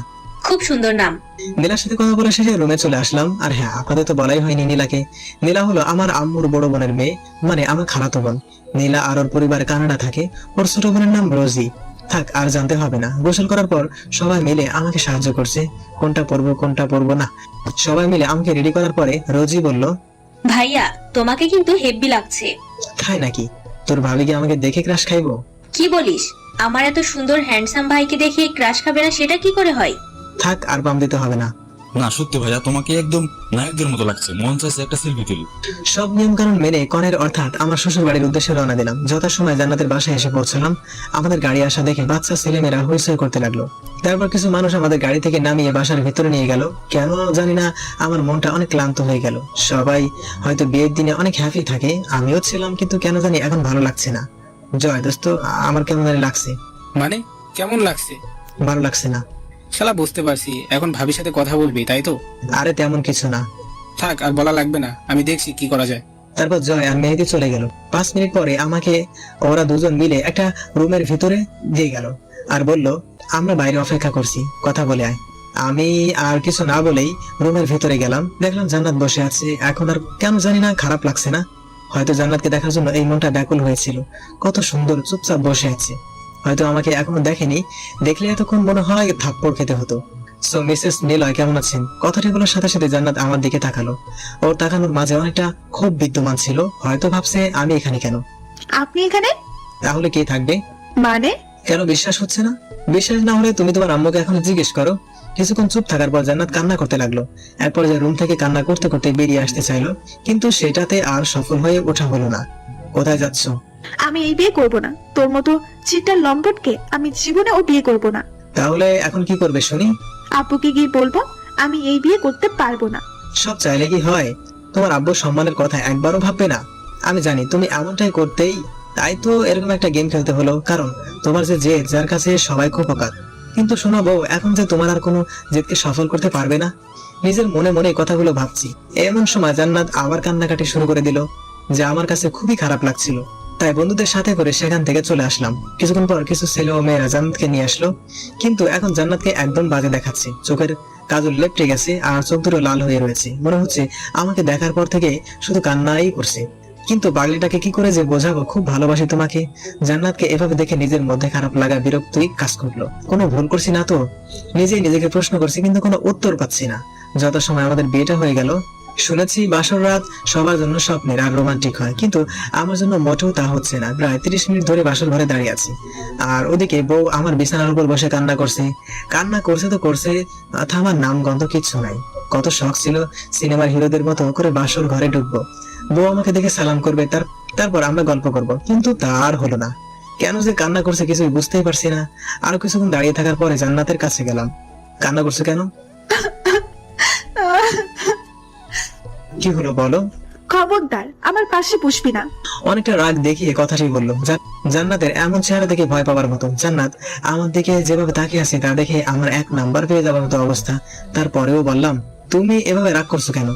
খুব সুন্দর নাম। নীলার সাথে কথা বলে শেষে রুমে চলে আসলাম। আর হ্যাঁ, আপনাদের তো বলাই হয়নি নীলাকে। নীলা হলো আমার আম্মুর বড় বোনের মেয়ে, মানে আমার খালাতো বোন। নীলা আর ওর পরিবার কানাডা থাকে। ওর ছোট বোনের নাম রোজি। থাক, আর জানতে হবে না। গোসল করার পর সবাই মিলে আমাকে সাহায্য করছে, কোনটা পরবো না। সবাই মিলে আমাকে রেডি করার পরে রোজি বলল, ভাইয়া তোমাকে কিন্তু হেব্বি লাগছে। তাই নাকি? তোর ভাবি কি আমাকে দেখে ক্রাশ খাইবো? কি বলিস? আমার এত সুন্দর হ্যান্ডসাম ভাইকে দেখে ক্রাশ খাবে না, সেটা কি করে হয়? থাক, আর পাম দিতে হবে না। না সত্যি ভাইয়া, তোমাকে একদম নায়কদের মতো লাগছে। মন চাইছে একটা সেলফি তুলি। সব নিয়ম কানুন মেনে কনের অর্থাৎ আমার শ্বশুর বাড়ির উদ্দেশ্যে রওনা দিলাম। যথাসময় জান্নাতের বাসায় এসে পৌঁছলাম। আমাদের গাড়ি আসা দেখে বাচ্চা ছেলেমেয়েরা হইচই করতে লাগলো। তারপর কিছু মানুষ আমাদের গাড়ি থেকে নামিয়ে বাসার ভিতরে নিয়ে গেল। কেন জানি না আমার মনটা অনেক ক্লান্ত হয়ে গেল। সবাই হয়তো বিয়ের দিনে অনেক হ্যাপি থাকে, আমিও ছিলাম, কিন্তু কেন জানি এখন ভালো লাগছে না। জয় দোস্ত, আমার কেমন জানি লাগছে। মানে কেমন লাগছে? ভালো লাগছে না। শালা বুঝতে পারছি, এখন ভাবির সাথে কথা বলবি তাই তো? আরে তেমন কিছু না। থাক, আর বলা লাগবে না, আমি দেখছি কি করা যায়। তারপর জয় আর মেহেদি চলে গেল। 5 মিনিট পরে আমাকে ওরা দুজন মিলে একটা রুমের ভিতরে দিয়ে গেল আর বলল, আমরা বাইরে অপেক্ষা করছি, কথা বলে আয়। আমি আর কিছু না বলেই রুমের ভিতরে গেলাম। দেখলাম জান্নাত বসে আছে। এখন আর কেন জানি না খারাপ লাগছে না। হয়তো জান্নাতকে দেখার জন্য এই মনটা ব্যাকুল হয়েছিল। কত সুন্দর চুপচাপ বসে আছে। হয়তো আমাকে এখনো দেখেনি, দেখলে এতক্ষণ মনে হয় থাপ্পড় খেতে হতো। সো মিসেস নিলয় কেমন আছেন? কথাটি বলার সাথে সাথে জান্নাত আমার দিকে তাকালো। ওর তাকানোর মাঝে অনেকটা খুব বিদ্যমান ছিল। হয়তো ভাবছে আমি এখানে কেন। আপনি এখানে? তাহলে কে থাকবে? মানে? কেন বিশ্বাস হচ্ছে না? বিশ্বাস না হলে তুমি তোমার আম্মুকে এখন জিজ্ঞেস করো। কিছুক্ষণ চুপ থাকার পর জান্নাত কান্না করতে লাগলো। এরপর যে রুম থেকে কান্না করতে করতে বেরিয়ে আসতে চাইলো, কিন্তু সেটাতে আর সফল হয়ে ওঠা হলো না। কোথায় যাচ্ছ? আমি এই বিয়ে করব না। তোর মতো চিটার লম্পটকে আমি জীবনে ও বিয়ে করব না। তাহলে এখন কি করবে শুনি? আপুকে গিয়ে বলবো আমি এই বিয়ে করতে পারবো না। সব চাইলে কি হয়? তোমার আব্বুর সম্মানের কথা একবারও ভাববে না? আমি জানি তুমি এমনটাই করতেই, তাই তো এরকম একটা গেম খেলতে হলো। কারণ তোমার যে জেদ, যার কাছে সবাই খুব অকাত। কিন্তু শোনো বউ, এখন যে তোমার আর কোনো জেদকে সফল করতে পারবে না। নিজের মনে মনে কথাগুলো ভাবছি। এমন সময় জান্নাত আবার কান্নাকাটি শুরু করে দিল, যে আমার কাছে খুবই খারাপ লাগছিল। তাই বন্ধুদের সাথে করে সেখান থেকে চলে আসলাম। কিছুক্ষণ পর কিছু ছেলে ও মেয়েরা জান্নাতকে নিয়ে আসলো, কিন্তু এখন জান্নাতকে একদম বাজে দেখাচ্ছে। চোখের কাজল লেপটে গেছে আর চোখ দুটো লাল হয়ে রয়েছে। মনে হচ্ছে আমাকে দেখার পর থেকে শুধু কান্নাই করছে। কিন্তু বাগলিটাকে কি করে যে বোঝাবো, খুব ভালোবাসি তোমাকে। জান্নাতকে এভাবে দেখে নিজের মধ্যে খারাপ লাগা, বিরক্তই কাজ করলো। কোনো ভুল করছি না তো? নিজেই নিজেকে প্রশ্ন করছি, কিন্তু কোনো উত্তর পাচ্ছি না। যত সময় আমাদের বিয়েটা হয়ে গেল, শুনেছি বাসর রাত সবার জন্য স্বপ্নের আর রোমান্টিক হয়, কিন্তু আমার জন্য মোটেও তা হচ্ছে না। প্রায় 30 মিনিট ধরে বাসর ঘরে দাঁড়িয়ে আছি, আর ওদিকে বউ আমার বিছানার উপর বসে কান্না করছে। কান্না করছে তো করছে, থামার নাম গন্ধ কিচ্ছু নাই। কত শখ ছিল সিনেমার হিরোদের মতো করে বাসর ঘরে ঢুকবো, বউ আমাকে দেখে সালাম করবে, তারপর আমরা গল্প করব, কিন্তু তা আর হলো না। কেন যে কান্না করছে কিছুই বুঝতেই পারছি না। আরো কিছুক্ষণ দাঁড়িয়ে থাকার পরে জান্নাতের কাছে গেলাম। কান্না করছে কেন? কি হলো বলো? খবরদার আমার পাশে বসবি না। অনেকটা রাগ দেখিয়ে কথাটি বললো। জান্নাতের এমন চেহারা দেখে ভয় পাওয়ার মতো। জান্নাত আমার দিকে যেভাবে তাকিয়ে আছে তা দেখে আমার 1 নাম্বার পেয়ে যাওয়ার মতো অবস্থা। তারপরেও বললাম, তুমি এভাবে রাগ করছো কেন?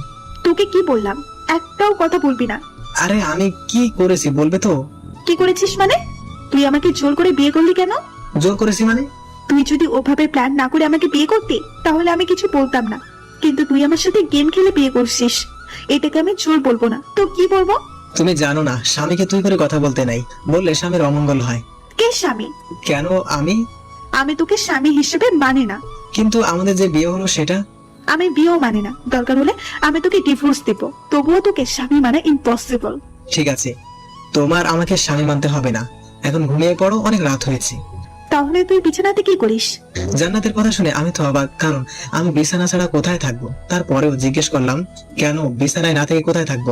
তোকে কি বললাম? একটাও কথা বলবি না। আরে আমি কি করেছি বলবে তো? কি করেছিস মানে? তুই আমাকে জোর করে বিয়ে করলি কেন? জোর করেছি মানে? তুই যদি ওভাবে প্ল্যান না করে আমাকে বিয়ে করতি তাহলে আমি কিছু বলতাম না, কিন্তু তুই আমার সাথে গেম খেলে বিয়ে করছিস। এটাকে আমি জোর বলবো না তো কি বলবো? তুমি জানো না, স্বামীকে তুই করে কথা বলতে নাই, বললে স্বামীর অমঙ্গল হয়। কে স্বামী? কেন আমি? আমি তোকে স্বামী হিসেবে মানি না। কিন্তু আমাদের যে বিয়ে হলো সেটা? আমি বিয়েও মানি না। দরকার হলে আমি তোকে ডিভোর্স দেব, তবুও তোকে স্বামী মানা ইম্পসিবল। ঠিক আছে, তোমার আমাকে স্বামী মানতে হবে না, এখন ঘুমিয়ে পড়ো, অনেক রাত হয়েছে। তাহলে তুই বিছানাতে কি করিস? জান্নাতের কথা শুনে আমি তো অবাক, কারণ আমি বিছানা ছাড়া কোথায় থাকবো। তারপরেও জিজ্ঞেস করলাম, কেন বিছানায় না থেকে কোথায় থাকবো?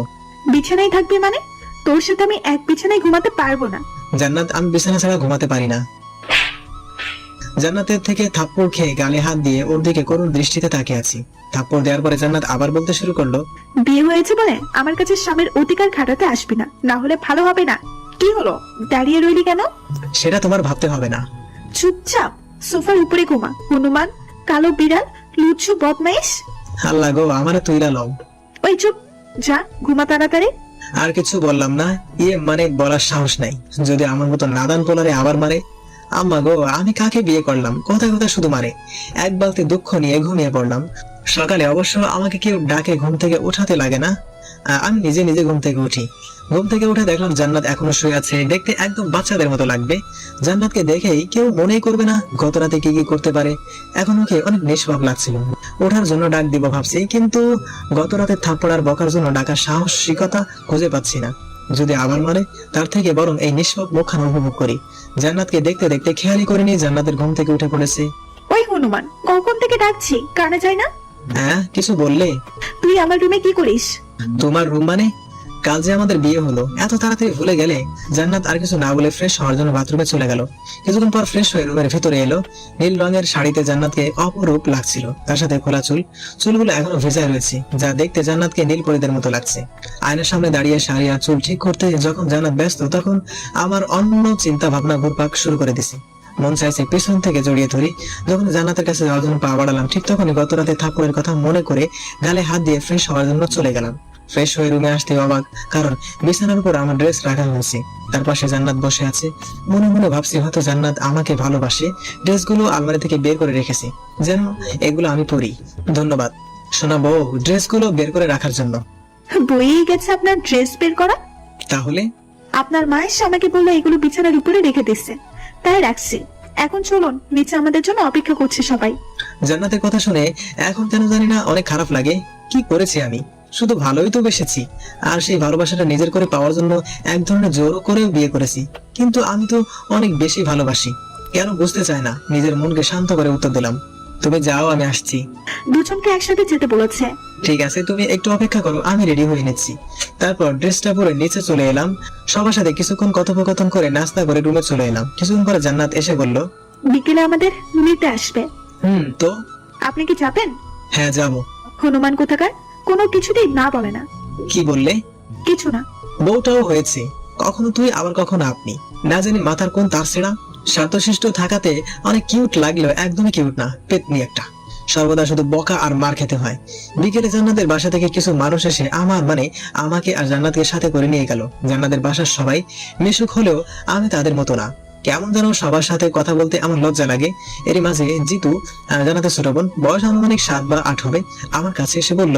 বিছানায় থাকবি মানে? তোর সাথে আমি এক বিছানায় ঘুমাতে পারবো না। জান্নাত, আমি বিছানা ছাড়া ঘুমাতে পারি না। জান্নাতের থেকে থাপ্পড় খেয়ে গালে হাত দিয়ে ওর দিকে করুণ দৃষ্টিতে তাকিয়ে আছি। থাপ্পড় দেওয়ার পরে জান্নাত আবার বলতে শুরু করলো, বিয়ে হয়েছে বলে আমার কাছে স্বামীর অধিকার খাটাতে আসবি না, না হলে ভালো হবে না। কি হলো, দাঁড়িয়ে রইলি কেন? সেটা তোমার ভাবতে হবে না। চুপচাপ সোফার উপরে ঘুমা, হনুমান, কালো বিড়াল, লুচ্ছু বদমাইশ। আল্লাহ গো, আমার তুইরা লও। ওই চুপ, যা ঘুমা তাড়াতাড়ি। আর কিছু বললাম না, মানে বলার সাহস নাই। যদি আমার মতো নাদান পোলারে আবার মারে। আম্মা গো, আমি কাকে বিয়ে করলাম? কথা কথা শুধু মারে। এক বালতি দুঃখ নিয়ে ঘুমিয়ে পড়লাম। সকালে অবশ্য আমাকে কেউ ডাকে ঘুম থেকে উঠাতে লাগে না, আমি নিজে নিজে ঘুম থেকে উঠি। ঘুম থেকে উঠে দেখলাম জান্নাত এখনো শুয়ে আছে। দেখতে একদম বাচ্চাদের মতো লাগবে। জান্নাতকে দেখেই কেউ মনেই করবে না গত রাতে কি কি করতে পারে। এখন ওকে অনেক নিষ্পাপ লাগছিল। ওঠার জন্য ডাক দিব ভাবছি, কিন্তু গত রাতে থাপ্পড় আর বকার জন্য ডাকার সাহসিকতা খুঁজে পাচ্ছি না। যদি আবার মারে, তার থেকে বরং এই নিষ্পাপ মুখখানা উপভোগ করি। জান্নাতকে দেখতে দেখতে খেয়ালই করিনি জান্নাতের ঘুম থেকে উঠে পড়েছে। ওই হনুমান, কখন থেকে ডাকছি, কানে যায় না? হ্যাঁ, কিছু বললে? তুই আমার রুমে কি করিস? তোমার রুম মানে? কাল যে আমাদের বিয়ে হলো, এত তাড়াতাড়ি ভুলে গেলে? জান্নাত আর কিছু না বলে ফ্রেশ হওয়ার জন্য বাথরুমে চলে গেল। কিছুক্ষণ পর ফ্রেশ হয়ে রুমের ভেতরে এলো। নীল রঙের শাড়িতে জান্নাতকে অপরূপ লাগছিল। তার সাথে খোলা চুলগুলো এখনো ভেজায় রয়েছে, যা দেখতে জান্নাতকে নীল পরীদের মতো লাগছে। আয়নার সামনে দাঁড়িয়ে শাড়ি আর চুল ঠিক করতে যখন জান্নাত ব্যস্ত, তখন আমার অন্য চিন্তা ভাবনা ঘুরপাক শুরু করে দিছে। মন চাইছে পিছন থেকে জড়িয়ে ধরি। যখন জান্নাতের কাছে যাওয়ার জন্য পা বাড়ালাম, ঠিক তখনই গত রাতে থাপ্পড়ের কথা মনে করে গালে হাত দিয়ে ফ্রেশ হওয়ার জন্য চলে গেলাম। ফ্রেশ হয়ে রুমে আসতে অবাক, কারণ বিছানার উপর আমার ড্রেস রাখা হয়েছে। তার পাশে জান্নাত বসে আছে। মনে মনে ভাবছি হয়তো জান্নাত আমাকে ভালোবাসে, ড্রেসগুলো আলমারি থেকে বের করে রেখেছে যেন এগুলো আমি পরি। ধন্যবাদ শোনা বউ, ড্রেসগুলো বের করে রাখার জন্য। বইয়েই গেছে আপনার ড্রেস বের করা? তাহলে আপনার মা এসে আমাকে বললো এগুলো বিছানার উপরে রেখে দিচ্ছে, তাই রাখছি। এখন চলুন, নিচে আমাদের জন্য অপেক্ষা করছে সবাই। জান্নাতের কথা শুনে এখন কেন জানি না অনেক খারাপ লাগে। কি করেছি আমি? শুধু ভালোই তো বেসেছি, আর সেই ভালোবাসাটা নিজের করে পাওয়ার জন্য এক ধরনের জোরও করেও বিয়ে করেছি। কিন্তু আমি তো অনেক বেশি ভালোবাসি, কেন বুঝতে চায় না। নিজের মনকে শান্ত করে উত্তর দিলাম, তুমি যাও, আমি আসছি। দুজনকে একসাথে যেতে বলেছে। ঠিক আছে, তুমি একটু অপেক্ষা করো, আমি রেডি হয়ে নিচ্ছি। তারপর ড্রেসটা পরে নিচে চলে এলাম। সবার সাথে কিছুক্ষণ কথোপকথন করে নাস্তা করে রুমে চলে এলাম। কিছুক্ষণ পরে জান্নাত এসে বলল, বিকেলে আমাদের নিতে আসবে। তো আপনি কি যাবেন? হ্যাঁ, যাবো। হনুমান কোথাকার কোনো কিছুতেই না বলে না। কি বললে? কিছু না। বউটাও হয়েছে, কখনো তুই আবার কখনো আপনি, না জানি মাথার কোন তার ছেঁড়া। স্বার্থশিষ্ট থাকাতে অনেক কিউট লাগলেও একদমই কিউট না, পেতনি একটা। সর্বদা শুধু বকা আর মার খেতে হয়। বিকেলে জান্নাতের বাসা থেকে কিছু মানুষ এসে আমাকে আর জান্নাতকে সাথে করে নিয়ে গেল। জান্নাতের বাসার সবাই মিশুক হলেও আমি তাদের মতো না। কেমন যেন সবার সাথে কথা বলতে আমার লজ্জা লাগে। এরই মাঝে জিতু, জান্নাতের ছোট বোন, বয়স আনুমানিক 7 বা 8 হবে, আমার কাছে এসে বলল,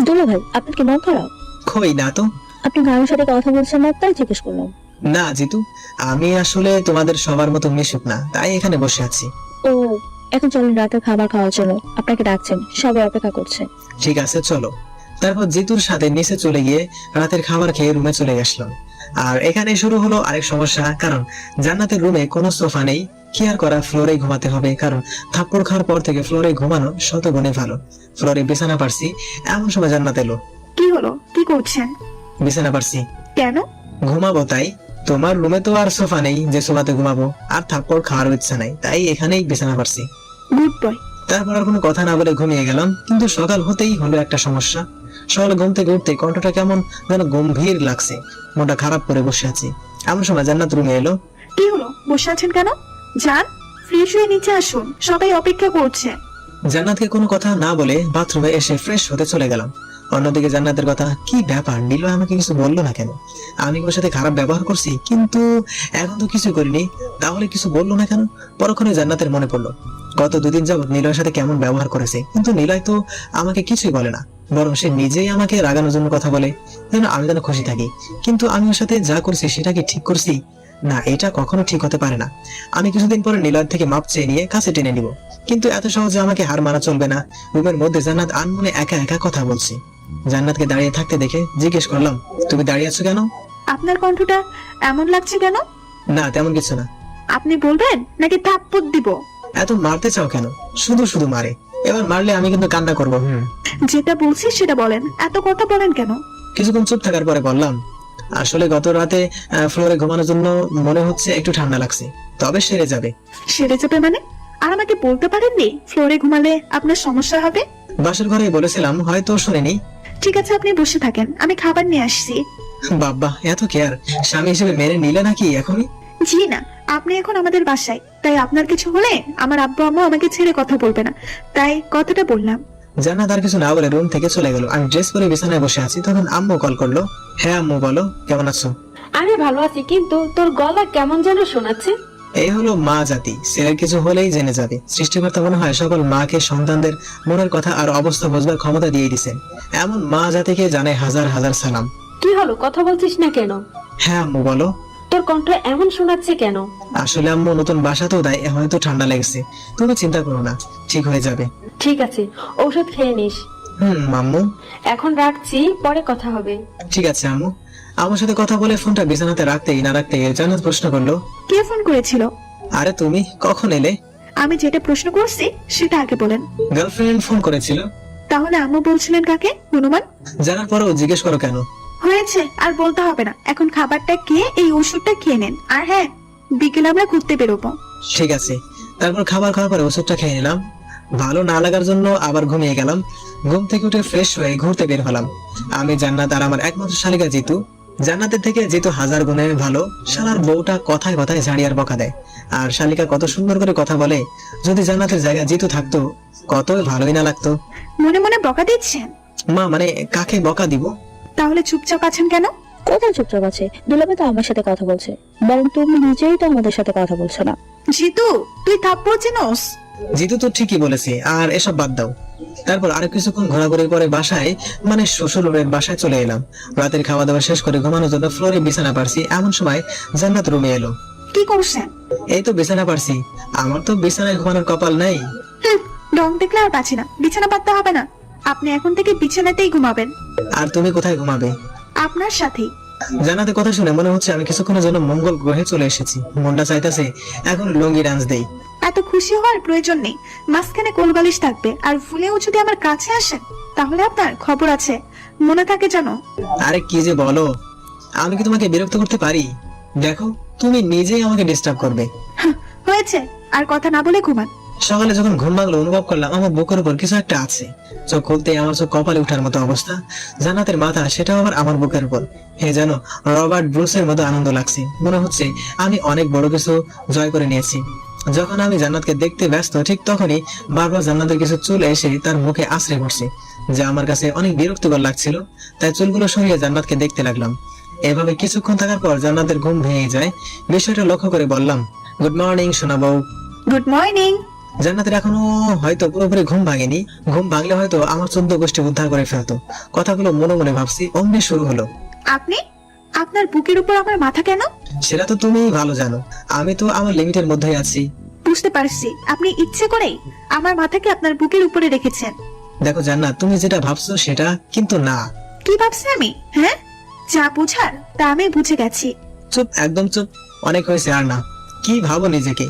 দুলা ভাই, আপনার কি মন খারাপ? কই না তো। আপনি কারোর সাথে কথা বলছেন না, তাই জিজ্ঞেস করলাম। না জিতু, আমি আসলে তোমাদের সবার মতো মিশুক না, তাই এখানে বসে আছি। ও, এখন চলেন রাতের খাবার খাওয়ার জন্য, আপনাকে ডাকছেন, সবাই অপেক্ষা করছে। ঠিক আছে, চলো। তারপর জিতুর সাথে নিচে চলে গিয়ে রাতের খাবার খেয়ে রুমে চলে আসলাম। আর এখানে শুরু হলো আরেক সমস্যা, কারণ জান্নাতের রুমে কোনো সোফা নেই। কি আর করা, ফ্লোরে ঘুমাতে হবে, কারণ থাপ্পড় খাওয়ার পর থেকে ফ্লোরে ঘুমানো শতগুণে ভালো। ফ্লোরে বিছানা পারছি, এমন সময় জান্নাত এলো। কি হলো, কি করছেন? বিছানা পারছি। কেন? ঘুমাবো তাই। তোমার রুমে তো আর সোফা নেই যে সোফাতে ঘুমাবো, আর থাপ্পড় খাওয়ার ইচ্ছা নাই, তাই এখানেই বিছানা পারছি। Good boy. তারপর আর কোনো কথা না বলে ঘুমিয়ে গেলাম। কিন্তু সকাল হতেই হলো একটা সমস্যা। সকালে ঘুম থেকে উঠতে কণ্ঠটা কেমন যেন গম্ভীর লাগছে, মনটা খারাপ করে বসে আছি। এমন সময় জান্নাত রুমে এলো। কি হলো, বসে আছেন কেন? যান, ফ্রেশ হয়ে নিচে আসুন, সবাই অপেক্ষা করছে। জান্নাতকে কোনো কথা না বলে বাথরুমে এসে ফ্রেশ হতে চলে গেলাম। অন্যদিকে জান্নাতের কথা, কি ব্যাপার, নীলয় আমাকে কিছু বললো না কেন? আমি ওর সাথে খারাপ ব্যবহার করছি, কিন্তু এখন তো কিছু করিনি, তাহলে কিছু বললো না কেন? পরক্ষণে জান্নাতের মনে পড়লো গত 2 দিন যাবত নিলয়ের সাথে কেমন ব্যবহার করেছে, কিন্তু নিলয় তো আমাকে কিছুই বলে না, বরং সে নিজেই আমাকে রাগানোর জন্য কথা বলে যেন আমি যেন খুশি থাকি। কিন্তু আমি ওর সাথে যা করছি সেটা কি ঠিক করছি? না, এটা কখনো ঠিক হতে পারে না। আমি কিছুদিন পরে নিলয়ের থেকে মাপ চেয়ে নিয়ে কাছে টেনে নিব, কিন্তু এত সহজে আমাকে হার মানা চলবে না। রুমের মধ্যে জান্নাত আনমনে একা একা কথা বলছি। জান্নাতকে দাঁড়িয়ে থাকতে দেখে জিজ্ঞেস করলাম, তুমি দাঁড়িয়ে আছো কেন? আপনার কণ্ঠটা এমন লাগছে কেন? না তেমন কিছু না। আপনি বলবেন নাকি থাপ্পড় দিব? এত মারতে চাও কেন? শুধু শুধু মারে। এবার মারলে আমি কিন্তু কান্না করবো। যেটা বলছি সেটা বলেন, এত কথা বলেন কেন? কিছুক্ষণ চুপ থাকার পরে বললাম, আসলে গত রাতে ফ্লোরে ঘুমানোর জন্য মনে হচ্ছে একটু ঠান্ডা লাগছে, তবে সেরে যাবে। সেরে যাবে মানে? আর আমাকে বলতে পারেননি ফ্লোরে ঘুমালে আপনার সমস্যা হবে? বাসার ঘরে বলেছিলাম, হয়তো শুনেনি। ঠিক আছে, আপনি বসে থাকেন, আমি খাবার নিয়ে আসছি। বাবা এত কেয়ার, স্বামী হিসেবে মেনে নিলে নাকি এখনই? জি না, আপনি এখন আমাদের বাসায়, তাই আপনার কিছু হলে আমার আব্বু আম্মু আমাকে ছেড়ে কথা বলবে না, তাই কথাটা বললাম। জান্নাত আর কিছু না বলে রুম থেকে চলে গেল। আমি ড্রেস পরে বিছানায় বসে আছি, তখন আম্মু কল করলো। হ্যাঁ আম্মু বলো, কেমন আছো? আমি ভালো আছি, কিন্তু তোর গলা কেমন যেন শোনাচ্ছে। এই হলো মা জাতি, ছেলের কিছু হলেই জেনে যাবে। সৃষ্টিকর্তা মনে হয় সকল মাকে সন্তানদের মনের কথা আর অবস্থা বোঝবার ক্ষমতা দিয়ে দিয়েছেন। এমন মা জাতিকে জানাই হাজার হাজার সালাম। কি হলো, কথা বলছিস না কেন? হ্যাঁ আম্মু বলো। তোর কণ্ঠ এমন শোনাচ্ছে কেন? আসলে আম্মু নতুন বাসা তো, তাই হয়তো ঠান্ডা লেগেছে। তুমি চিন্তা করো না, ঠিক হয়ে যাবে। ঠিক আছে, ঔষধ খেয়ে নিস। আম্মু এখন রাখছি, পরে কথা হবে। ঠিক আছে আম্মু। আমার সাথে কথা বলে ফোনটা বিছানাতে রাখতেই না রাখতেই জান্নাত প্রশ্ন করলো, কে ফোন করেছিল? আরে তুমি কখন এলে? আমি যেটা প্রশ্ন করছি সেটা আগে বলেন। গার্লফ্রেন্ড ফোন করেছিল। তাহলে আম্মু বলছিলেন কাকে? হনুমান? জানার পরেও জিজ্ঞেস করো কেন? হয়েছে, আর বলতে হবে না। এখন খাবারটা খেয়ে এই ওষুধটা খেয়ে নেন, আর হ্যাঁ, বিকেলে আমরা ঘুরতে বেরোবো। ঠিক আছে। তারপর খাবার খাওয়ার পরে ওষুধটা খেয়ে নিলাম। ভালো না লাগার জন্য আবার ঘুমিয়ে গেলাম। ঘুম থেকে উঠে ফ্রেশ হয়ে ঘুরতে বের হলাম। আমি, জান্নাত আর আমার একমাত্র শালিকা জিতু। জান্নাতের থেকে জিতু হাজার গুণে ভালো। শালার বউটা কথায় কথায় ঝাড়িয়ার বকা দেয়, আর শালিকা কত সুন্দর করে কথা বলে। যদি জান্নাতের জায়গায় জিতু থাকতো কত ভালোই না লাগতো। মনে মনে বকা দিচ্ছেন? মা মানে কাকে বকা দিব? তাহলে চুপচাপ আছেন কেন? কোথায় চুপচাপ আছে? দুলাভাই তো আমার সাথে কথা বলছে, বরং তুমি নিজেই তো আমাদের সাথে কথা বলছো না। জিতু, তুই থাপ্পড় চিনোস? জিতু তো ঠিকই বলেছে, আর এসব বাদ দাও। তারপর আরো কিছুক্ষণ ঘোরাঘুরির পরে বাসায় মানে শ্বশুরের বাসায় চলে এলাম। রাতের খাওয়া দাওয়া শেষ করে ঘুমানোর জন্য ফ্লোরে বিছানা পারছি, এমন সময় জান্নাত রুমে এলো। কি করছেন? এই তো বিছানা পারছি। আমার তো বিছানায় ঘুমানোর কপাল নাই। রং দেখলে আর পাচ্ছি না, বিছানা পাততে হবে না। আপনি এখন থেকে বিছানাতেই ঘুমাবেন। আর তুমি কোথায় ঘুমাবে? আপনার সাথেই। জান্নাতের কথা শুনে মনে হচ্ছে আমি কিছুক্ষণের জন্য মঙ্গল গ্রহে চলে এসেছি। মনটা চাইতেছে এখন লুঙ্গি ডান্স দেই। এত খুশি হওয়ার প্রয়োজন নেই। মাঝখানে কোলবালিশ থাকবে, আর ভুলেও যদি আমার কাছে আসেন তাহলে আপনার খবর আছে, মনে থাকে জানো। আরে কি যে বলো, আমি কি তোমাকে বিরক্ত করতে পারি? দেখো তুমি নিজেই আমাকে ডিস্টার্ব করবে। হয়েছে, আর কথা না বলে ঘুমান। সকালে যখন ঘুম ভাঙলো অনুভব করলাম আমার বুকের উপর কিছু একটা আছে। চোখ খুলতে আমার চোখ কপালে উঠার মতো অবস্থা। জান্নাতের মাথা, সেটাও আবার আমার বুকের উপর। হে যেন রবার্ট ব্রুসের মতো আনন্দ লাগছে। মনে হচ্ছে আমি অনেক বড় কিছু জয় করে নিয়েছি। যখন আমি জান্নাতকে দেখতে ব্যস্ত, ঠিক তখনই বারবার জান্নাতের কিছু চুল এসে তার মুখে আশ্রয় পড়ছে, যা আমার কাছে অনেক বিরক্তিকর লাগছিল। তাই চুলগুলো সরিয়ে জান্নাতকে দেখতে লাগলাম। এভাবে কিছুক্ষণ থাকার পর জান্নাতের ঘুম ভেঙে যায়। বিষয়টা লক্ষ্য করে বললাম, গুড মর্নিং সোনা বউ। Good morning. জান্নাতের এখনো হয়তো পুরোপুরি ঘুম ভাঙেনি। ঘুম ভাঙলে হয়তো আমার 14 গোষ্ঠী উদ্ধার করে ফেলতো। কথাগুলো মনে মনে ভাবছি, অমনি শুরু হলো। আপনি, আপনার বুকের উপর আমার মাথা কেন? সেটা তো তুমি ভালো জানো, আমি তো আমার লিমিটের মধ্যেই আছি। বুঝতে পারছি, আপনি ইচ্ছে করেই আমার মাথাকে আপনার বুকের উপরে রেখেছেন। দেখো জান্নাত, তুমি যেটা ভাবছো সেটা কিন্তু না। কি ভাবছি আমি? হ্যাঁ, যা বুঝার তা আমি বুঝে গেছি। চুপ, একদম চুপ, অনেক হয়েছে আর না। কি ভাবো নিজেকে?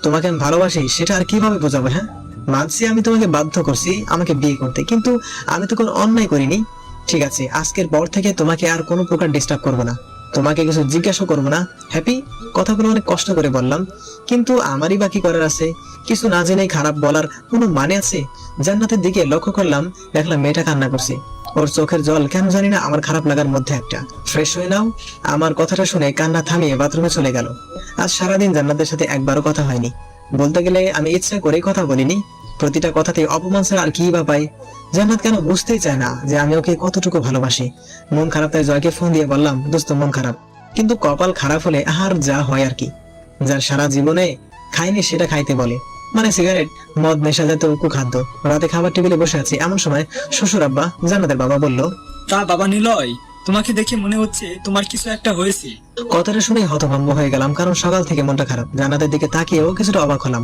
তোমাকে আমি ভালোবাসি সেটা আর কিভাবে বোঝাবো? হ্যাঁ মানছি আমি তোমাকে বাধ্য করছি আমাকে বিয়ে করতে, কিন্তু আমি তো কোনো অন্যায় করিনি। ঠিক আছে, আজকের পর থেকে তোমাকে আর কোনো প্রকার ডিস্টার্ব করবো না, তোমাকে কিছু জিজ্ঞাসা করবো না। হ্যাপি? কথাগুলো অনেক কষ্ট করে বললাম, কিন্তু আমারই বা কি করার আছে? কিছু না জেনেই খারাপ বলার কোনো মানে আছে? জান্নাতের দিকে লক্ষ্য করলাম, দেখলাম মেয়েটা কান্না করছে। ওর চোখের জল কেন জানি না আমার খারাপ লাগার মধ্যে একটা। ফ্রেশ হয়ে নাও। আমার কথাটা শুনে কান্না থামিয়ে বাথরুমে চলে গেল। আজ সারাদিন জান্নাতের সাথে একবারও কথা হয়নি। বলতে গেলে আমি ইচ্ছা করেই কথা বলিনি। প্রতিটা কথাতে অপমান ছাড়া আর কি বা পাই। জান্নাত কেন বুঝতেই চায় না যে আমি ওকে কতটুকু ভালোবাসি। মন খারাপ তাই জয়কে ফোন দিয়ে বললাম, দোস্ত মন খারাপ, কিন্তু কপাল খারাপ হলে আর যা হয় আর কি। যার সারা জীবনে খাইনি সেটা খাইতে বলে, মানে সিগারেট, মদ, নেশা জাতীয় কুখাদ্য। রাতে খাবার টেবিলে বসে আছি, এমন সময় শ্বশুর আব্বা, জান্নাতের বাবা বলল, তা বাবা নিলয়, তোমাকে দেখে মনে হচ্ছে তোমার কিছু একটা হয়েছে। কথাটা শুনে হতভম্ব হয়ে গেলাম, কারণ সকাল থেকে মনটা খারাপ। জান্নাতের দিকে তাকিয়েও কিছুটা অবাক হলাম।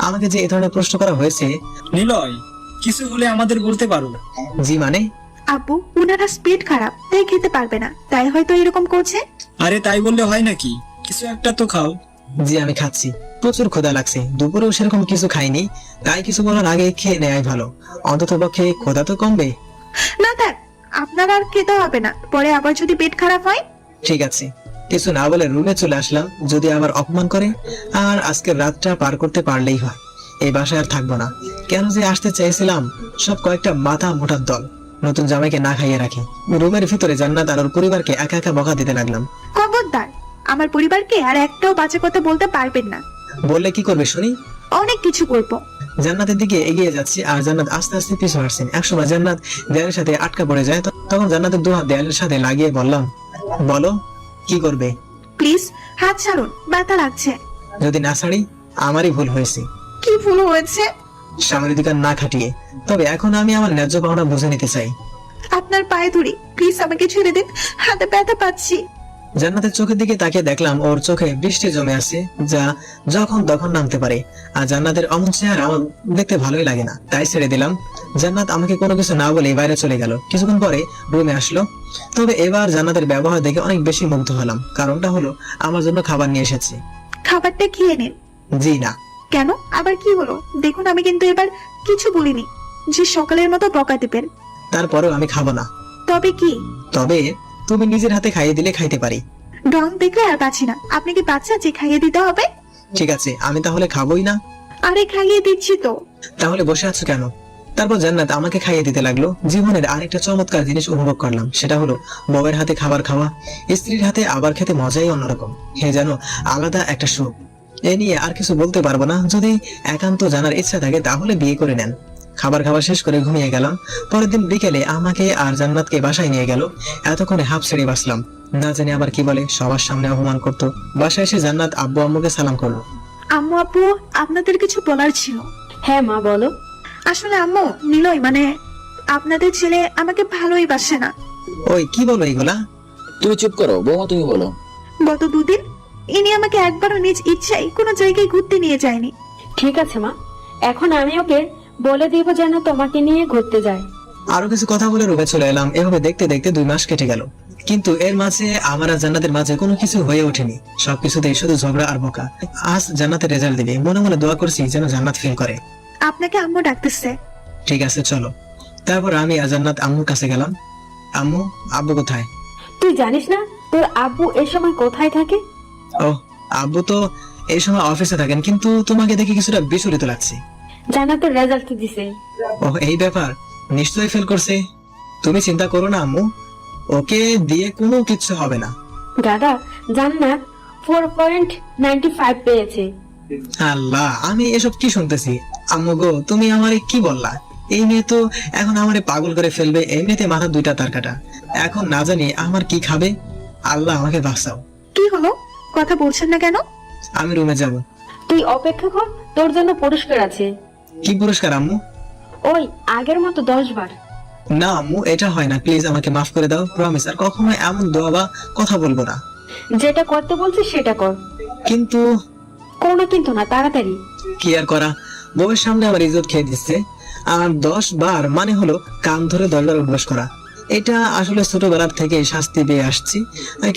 আমাকে যে এই ধরনের প্রশ্ন করা হয়েছে। নিলয়, কিছু হলে আমাদের বলতে পারো। জি মানে? আব্বু উনারা স্পিড খারাপ, তাই খেতে পারবে না, তাই হয়তো এরকম করছে। আরে তাই বললে হয় নাকি, কিছু একটা তো খাও। জি আমি খাচ্ছি, প্রচুর ক্ষুধা লাগছে, দুপুরেও সেরকম কিছু খাইনি, তাই কিছু বলার আগে খেয়ে নেওয়াই ভালো, অন্তত পক্ষে ক্ষুধা তো কমবে। না থাক, আপনার আর খেতে হবে না, পরে আবার যদি পেট খারাপ হয়। ঠিক আছে, কিছু না বলে রুমে চলে আসলাম, যদি আবার অপমান করে। আর আজকের রাতটা পার করতে পারলেই হয়, এই বাসায় আর থাকবো না। কেন যে আসতে চাইছিলাম, সব কয়েকটা মাথা মোটার দল, নতুন জামাইকে না খাইয়ে রাখি। রুমের ভিতরে জান্নাত আর ওর পরিবারকে একা একা বকা দিতে লাগলাম। খবরদার, আমার পরিবারকে আর একটাও বাজে কথা বলতে পারবেন না। বললে কি করবে শুনি? অনেক কিছু করবো। জান্নাতের দিকে এগিয়ে যাচ্ছি আর জান্নাত আস্তে আস্তে পিছু হাঁটছেন। একসময় জান্নাত দেয়ালের সাথে আটকা পড়ে যায়, তখন জান্নাতের দুহাত দেয়ালের সাথে লাগিয়ে বললাম, বলো কি করবে? প্লিজ হাত ছাড়ুন, ব্যথা লাগছে। যদি না ছাড়ি আমারই ভুল হয়েছে। কি ভুল হয়েছে? সামনের দিকে না খাটিয়ে, তবে এখন আমি আমার ন্যায্য পাওনা বুঝে নিতে চাই। আপনার পায়ে ধরি, প্লিজ আমাকে ছেড়ে দিন, হাতে ব্যথা পাচ্ছি। জান্নাতের চোখের দিকে তাকিয়ে দেখলাম ওর চোখে বৃষ্টি জমে আছে, যা যখন তখন নামতে পারে। আর জান্নাতের অমন চেহারা আমার দেখতে ভালোই লাগে না, তাই ছেড়ে দিলাম। জান্নাত আমাকে কোনো কিছু না বলে বাইরে চলে গেল। কিছুক্ষণ পরে রুমে আসলো, তবে এবার জান্নাতের ব্যবহার দেখে অনেক বেশি মুগ্ধ হলাম। কারণটা হলো আমার জন্য খাবার নিয়ে এসেছে। খাবারটা খেয়ে নিন। জি না। কেন, আবার কি হলো? দেখুন আমি কিন্তু এবার কিছু বলিনি যে সকালের মতো বকা দিবেন। তারপরেও আমি খাবো না। তবে কি? তবে তুমি নিজের হাতে খাইয়ে দিলে খাইতে পারি। ডং দেখলে আর পাচ্ছি না, আপনি কি বাচ্চা যে খাইয়ে দিতে হবে? ঠিক আছে, আমি তাহলে খাবোই না। আরে খাইয়ে দিচ্ছি তো। তাহলে বসে আছো কেন? তারপর জান্নাত আমাকে খাইয়ে দিতে লাগলো। জীবনের আরেকটা চমৎকার জিনিস উপভোগ করলাম, সেটা হলো বউয়ের হাতে খাবার খাওয়া। স্ত্রীর হাতে আবার খেতে মজাই অন্যরকম, হে যেন আলাদা একটা সুখ। এ নিয়ে আর কিছু বলতে পারবো না। যদি একান্ত জানার ইচ্ছা থাকে তাহলে বিয়ে করে নেন। খাবার খাওয়া শেষ করে ঘুমিয়ে গেলাম। পরের দিন বিকেলে আমাকে আর জান্নাতকে বাসায় নিয়ে গেল। এতক্ষণে হাফ ছেড়ে বাঁচলাম, না জানি আবার কি বলে, সবার সামনে অপমান করতো। বাসায় এসে জান্নাত আব্বু আম্মুকে সালাম করলো। আম্মু আপু, আপনাদের কিছু বলার ছিল। হ্যাঁ মা বলো। আসলে আম্মু, নিলয় মানে আপনাদের ছেলে আমাকে ভালোই বাসে না। ওই কি বলো এগুলা? তুমি চুপ করো বৌমা, তুমি বলো। গত দুদিন ইনি আমাকে একবারও নিজ ইচ্ছায় কোনো জায়গায় ঘুরতে নিয়ে যায়নি। ঠিক আছে মা, এখন আমি ওকে বলে দিব যেন তোমাকে নিয়ে ঘুরতে যায়। আরো কিছু কথা বলে রুমে চলে এলাম। এভাবে দেখতে দেখতে 2 মাস কেটে গেল, কিন্তু এর মাঝে আমার আর জান্নাতের মাঝে কোনো কিছু হয়ে ওঠেনি। সবকিছুতেই শুধু ঝগড়া আর বকা। আজ জান্নাতের রেজাল্ট দিবে, মনে মনে দোয়া করছি যেন জান্নাত ফেল করে। আপনাকে আম্মু ডাকতেছে। ঠিক আছে চলো। তারপর আমি আর জান্নাত আম্মুর কাছে গেলাম। আম্মু, আব্বু কোথায়? তুই জানিস না তোর আব্বু এই সময় কোথায় থাকে? ও, আব্বু তো এই সময় অফিসে থাকেন, কিন্তু তোমাকে দেখে কিছুটা বিচলিত লাগছে। জান্নাতের রেজাল্ট দিছে। ও এই ব্যাপার, নিশ্চয়ই ফেল করছে। তুমি চিন্তা করো না আম্মু, ওকে দিয়ে কোনো কিছু হবে না। দাদা, জান্নাত 4.95 পেয়েছে। আল্লাহ, আমি এসব কি শুনতেছি? আম্মু গো, তুমি আমারে কি বললা? এই মেয়ে তো এখন আমারে পাগল করে ফেলবে। এমনিতে মাথা 2টা তার কাটা, এখন না জানি আমার কি খাবে। আল্লাহ আমাকে বাঁচাও। কি হলো, কথা বলছেন না কেন? আমি রুমে যাব। তুই অপেক্ষা কর, তোর জন্য পুরস্কার আছে। কি পুরস্কার আম্মু? ওই আগের মতো 10 বার। না আম্মু, এটা হয় না, প্লিজ আমাকে মাফ করে দাও, প্রমিস। আর কখনো এমন দোয়া বা কথা বলবো না। যেটা করতে বলছিস সেটা কর। কিন্তু কোনো কিন্তু না, তাড়াতাড়ি। কি আর করা, বউয়ের সামনে আমার ইজ্জত খেয়ে দিচ্ছে। আর 10 বার মানে হলো কান ধরে দরজার উঠবাস করা। এটা আসলে ছোটবেলার থেকে শাস্তি পেয়ে আসছি,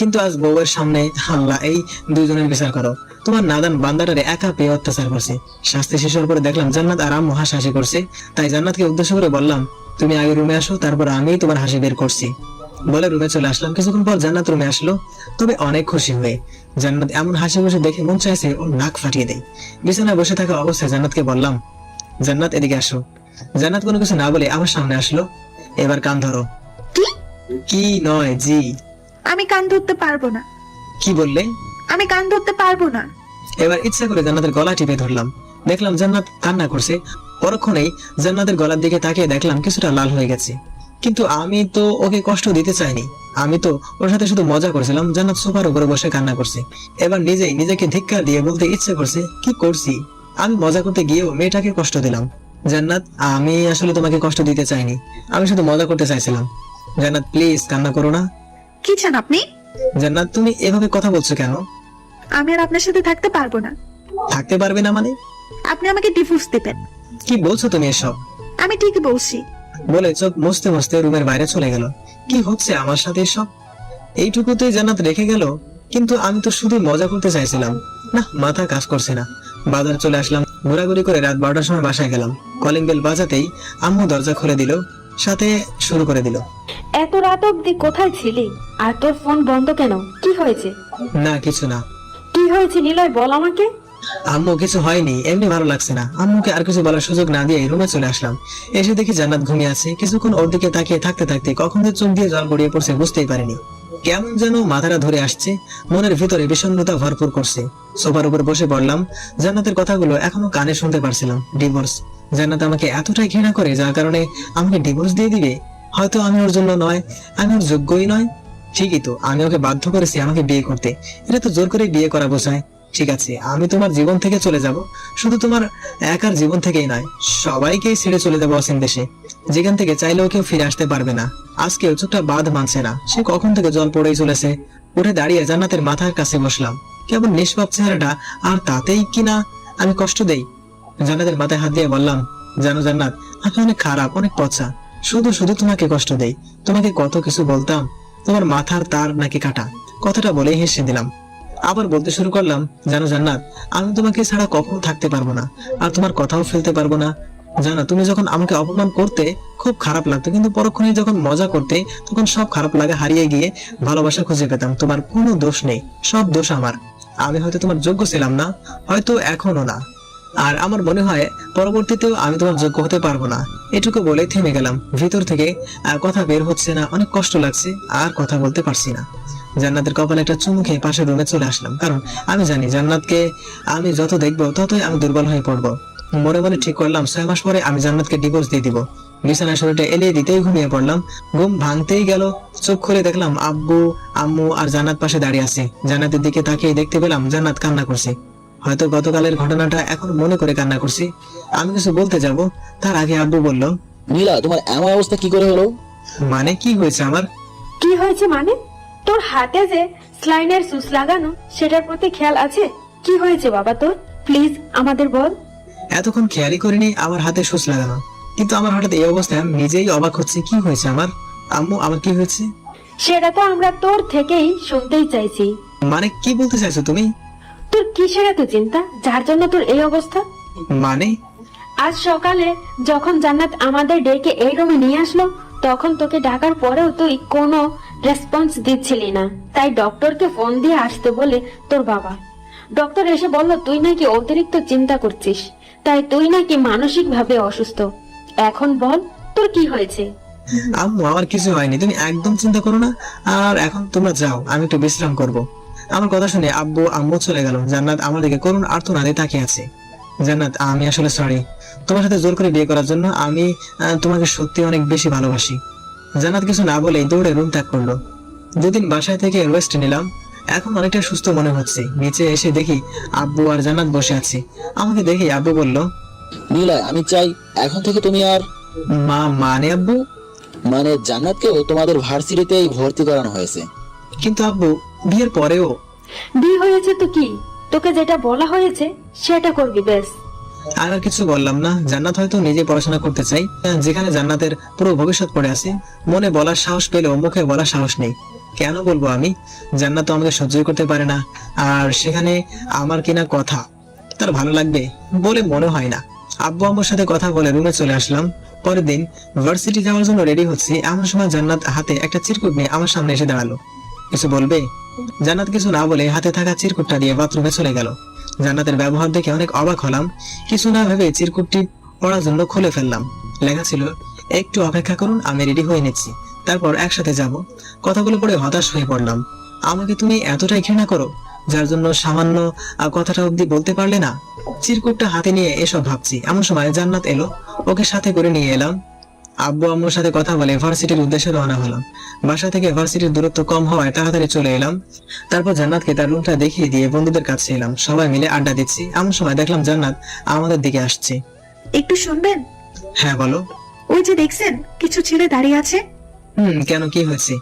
কিন্তু আজ বউয়ের সামনে। আল্লাহ, এই দুজনের বিচার করো। তোমার নাদান বান্দাটারে একা পেয়ে অত্যাচার করছে। শাস্তি শেষ হওয়ার পরে দেখলাম জান্নাত আর আম্মু হাসাহাসি করছে, তাই জান্নাতকে উদ্দেশ্য করে বললাম, তুমি আগে রুমে আসো, তারপর আমি তোমার হাসি বের করছি। বলে রুমে চলে আসলাম। কিছুক্ষণ পর জান্নাত রুমে আসলো, তবে অনেক খুশি হয়ে। জান্নাত এমন হাসি খুশি দেখে মন চাইছে ওর নাক ফাটিয়ে দেয়। বিছানায় বসে থাকা অবস্থায় জান্নাতকে বললাম, জান্নাত এদিকে আসো। জান্নাত কোনো কিছু না বলে আমার সামনে আসলো। এবার কান ধরো। কি? কি নয়, জি। আমি কান ধরতে পারবো না। কি বললে? আমি কান ধরতে পারবো না। এবার ইচ্ছা করে জান্নাতের গলা টিপে ধরলাম। দেখলাম জান্নাত কান্না করছে। পরক্ষণেই জান্নাতের গলার দিকে তাকিয়ে দেখলাম কিছুটা লাল হয়ে গেছে, কিন্তু আমি তো ওকে কষ্ট দিতে চাইনি। আমি তো ওর সাথে শুধু মজা করছিলাম। জান্নাত সোফার উপরে বসে কান্না করছে। এবার নিজেই নিজেকে ধিক্কার দিয়ে বলতে ইচ্ছে করছে, কি করছি আমি? মজা করতে গিয়েও মেয়েটাকে কষ্ট দিলাম। জান্নাত, আমি আসলে তোমাকে কষ্ট দিতে চাইনি, আমি শুধু মজা করতে চাইছিলাম। জান্নাত প্লিজ কান্না করো না। কি চান আপনি? জান্নাত, তুমি এভাবে কথা বলছো কেন? আমি আর আপনার সাথে থাকতে পারবো না। থাকতে পারবে না মানে? আপনি আমাকে ডিভোর্স দেবেন। কি বলছো তুমি এসব? আমি ঠিকই বলছি। বলে চোখ মুছতে মুছতে রুমের বাইরে চলে গেল। কি হচ্ছে আমার সাথে সব? এইটুকুতেই জান্নাত রেখে গেল, কিন্তু আমি তো শুধু মজা করতে চাইছিলাম। না, মাথা কাজ করছে না। বাজার চলে আসলাম, ঘোরাঘুরি করে রাত 12টার সময় বাসায় গেলাম। কলিং বেল বাজাতেই আম্মু দরজা খুলে দিল, সাথে শুরু করে দিল। এত রাত অব্দি কোথায় ছিলি? আর তোর ফোন বন্ধ কেন? কি হয়েছে? না কিছু না। কি হয়েছে নিলয়, বল আমাকে। আম্মু কিছু হয়নি, এমনি ভালো লাগছে না। আম্মুকে আর কিছু বলার সুযোগ না দিয়ে রুমে চলে আসলাম। এসে দেখি জান্নাত ঘুমিয়ে আছে। কিছুক্ষণ ওর দিকে তাকিয়ে থাকতে থাকতে কখন যে চোখ দিয়ে জল গড়িয়ে পড়ছে বুঝতেই পারিনি। কেমন যেন মাথাটা ধরে আসছে, মনের ভিতরে বিষণ্ণতা ভরপুর করছে। সোফার উপর বসে পড়লাম। জান্নাতের কথাগুলো এখনো কানে শুনতে পারছিলাম। ডিভোর্স, জান্নাত আমাকে এতটাই ঘৃণা করে যার কারণে আমাকে ডিভোর্স দিয়ে দিবে। হয়তো আমি ওর জন্য নয়, আমি ওর যোগ্যই নয়। ঠিকই তো, আমি ওকে বাধ্য করেছি আমাকে বিয়ে করতে। এটা তো জোর করে বিয়ে করা বোঝায়। ঠিক আছে, আমি তোমার জীবন থেকে চলে যাব, শুধু তোমার একার জীবন থেকেই নয়, সবাইকেই ছেড়ে চলে যাবো অসীম দেশে, যেখান থেকে চাইলেও কেউ ফিরে আসতে পারবে না। আজকে চোখটা বাঁধ মানছে না, সে কখন থেকে জল পড়েই চলেছে। উঠে দাঁড়িয়ে জান্নাতের মাথার কাছে বসলাম। কেবল নিষ্পাপ চেহারাটা, আর তাতেই কিনা আমি কষ্ট দেই। জান্নাতের মাথায় হাত দিয়ে বললাম, জানো জান্নাত, আমি অনেক খারাপ, অনেক পচা, শুধু শুধু তোমাকে কষ্ট দেই। তোমাকে কত কিছু বলতাম, তোমার মাথার তার নাকি কাটা। কথাটা বলেই হেসে দিলাম। আবার বলতে শুরু করলাম, জানো জান্নাত, আমি তোমাকে ছাড়া কখনো থাকতে পারবো না, আর তোমার কথাও ফেলতে পারবো না। জানো, তুমি যখন আমাকে অপমান করতে খুব খারাপ লাগতো, কিন্তু পরক্ষণে যখন মজা করতে তখন সব খারাপ লাগা হারিয়ে গিয়ে ভালোবাসা খুঁজে পেতাম। তোমার কোনো দোষ নেই, সব দোষ আমার। আমি হয়তো তোমার যোগ্য ছিলাম না, হয়তো এখনো না, আর আমার মনে হয় পরবর্তীতেও আমি তোমার যোগ্য হতে পারবো না। এটুকু বলে থেমে গেলাম। ভিতর থেকে কথা বের হচ্ছে না, অনেক কষ্ট লাগছে, আর কথা বলতে পারছি না। জান্নাতের কপালে একটা চুমু খেয়ে পাশের রুমে চলে আসলাম, কারণ আমি জানি জান্নাতকে আমি যত দেখবো ততই আমি দুর্বল হয়ে পড়বো। মনে মনে ঠিক করলাম 6 মাস পরে আমি জান্নাতকে ডিভোর্স দিয়ে দিব। বিছানায় শরীরটা এলিয়ে দিতেই ঘুমিয়ে পড়লাম। ঘুম ভাঙতেই গেল, চোখ খুলে দেখলাম আব্বু, আম্মু আর জান্নাত পাশে দাঁড়িয়ে আছে। জান্নাতের দিকে তাকিয়ে দেখতে পেলাম জান্নাত কান্না করছে। হয়তো গতকালের ঘটনাটা এখন মনে করে কান্না করছি। আমি কিছু বলতে যাব, তার আগে আব্বু বলল, নীলা, তোমার এমন অবস্থা কি করে হলো? মানে কি হয়েছে আমার? কি হয়েছে মানে? তোর হাতে যে স্লাইনের সুস লাগানো, সেটার প্রতি খেয়াল আছে? কি হয়েছে বাবা তোর? প্লিজ আমাদের বল। এতক্ষণ খেয়ালই করিনি আমার হাতে সুচ লাগানো, কিন্তু আমার হঠাৎ এই অবস্থায় আমি নিজেই অবাক হচ্ছে। কি হয়েছে আমার? আম্মু, আমার কি হয়েছে? সেটা তো আমরা তোর থেকেই শুনতেই চাইছি। মানে কি বলতে চাইছো তুমি? তোর কিসের এত চিন্তা, যার জন্য তোর এই অবস্থা? মানে আজ সকালে যখন জান্নাত আমাদের ডেকে এই রুমে নিয়ে আসলো, তখন তোকে ডাকার পরেও তুই কোনো রেসপন্স দিচ্ছিলি না। তাই ডক্টরকে ফোন দিয়ে আসতে বলে তোর বাবা। ডক্টর এসে বলল তুই নাকি অতিরিক্ত চিন্তা করছিস, তাই তুই নাকি মানসিক ভাবে অসুস্থ। এখন বল তোর কি হয়েছে? আম্মু, আমার কিছু হয়নি, তুমি একদম চিন্তা করো না। আর এখন তোমরা যাও, আমি একটু বিশ্রাম করব। আমার কথা শুনে আব্বু আম্মু চলে গেল। জান্নাত আমার দিকে করুণ আর্তনাদে তাকিয়ে আছে। জান্নাত, আমি আসলে সরি তোমার সাথে জোর করে বিয়ে করার জন্য। আমি তোমাকে সত্যি অনেক বেশি ভালোবাসি। জান্নাত কিছু না বলেই দৌড়ে রুম ত্যাগ করলো। 2 দিন বাসায় থেকে রেস্ট নিলাম, এখন অনেকটা সুস্থ মনে হচ্ছে। নিচে এসে দেখি আব্বু আর জান্নাত বসে আছে। আমাকে দেখি আব্বু বলল, নীলা, আমি চাই এখন থেকে তুমি আর মানে আব্বু? মানে জান্নাতকেও তোমাদের ভার্সিটিতেই ভর্তি করানো হয়েছে। কিন্তু আব্বু, বিয়ের পরেও? বিয়ে হয়েছে তো কি, তোকে যেটা বলা হয়েছে সেটা করবি ব্যাস। আর কিছু বললাম না। জান্নাত হয়তো নিজে পড়াশোনা করতে চাই, যেখানে জান্নাতের পুরো ভবিষ্যৎ পড়ে আছে। মনে বলার সাহস পেলেও মুখে বলার সাহস নেই। কেন বলবো আমি? জান্নাত তো আমাকে সহ্য করতে পারে না, আর সেখানে আমার কিনা কথা তার ভালো লাগবে বলে মনে হয় না। আব্বু আম্মুর সাথে কথা বলে রুমে চলে আসলাম। পরের দিন ভার্সিটি যাওয়ার জন্য রেডি হচ্ছি, এমন সময় জান্নাত হাতে একটা চিরকুট নিয়ে আমার সামনে এসে দাঁড়ালো। কিছু বলবে? জান্নাত কিছু না বলে হাতে থাকা চিরকুটটা দিয়ে বাথরুমে চলে গেল। জান্নাতের ব্যবহার দেখে অনেক অবাক হলাম। কিছু না ভেবে চিরকুটটি পড়ার জন্য খুলে ফেললাম। লেখা ছিল, একটু অপেক্ষা করুন, আমি রেডি হয়ে নিচ্ছি, তারপর একসাথে যাব। কথাগুলো পড়ে হতাশ হয়ে পড়লাম। আমাকে তুমি এতটাই ঘৃণা করো, যার জন্য সামান্য কথাটা অব্দি বলতে পারলে না? চিরকুটটা হাতে নিয়ে এসব ভাবছি, এমন সময় জান্নাত এলো। ওকে সাথে করে নিয়ে এলাম। আব্বু আম্মুর সাথে কথা বলে ভার্সিটির উদ্দেশ্যে রওনা হলাম। বাসা থেকে ভার্সিটির দূরত্ব কম হওয়ায় তাড়াতাড়ি চলে এলাম। তারপর জান্নাতকে তার রুমটা দেখিয়ে দিয়ে বন্ধুদের কাছে এলাম। সবাই মিলে আড্ডা দিচ্ছি, এমন সময় দেখলাম জান্নাত আমাদের দিকে আসছে। একটু শুনবেন? হ্যাঁ বলো। ওই যে দেখছেন কিছু ছেলে দাঁড়িয়ে আছে, কেন, কি হয়েছে?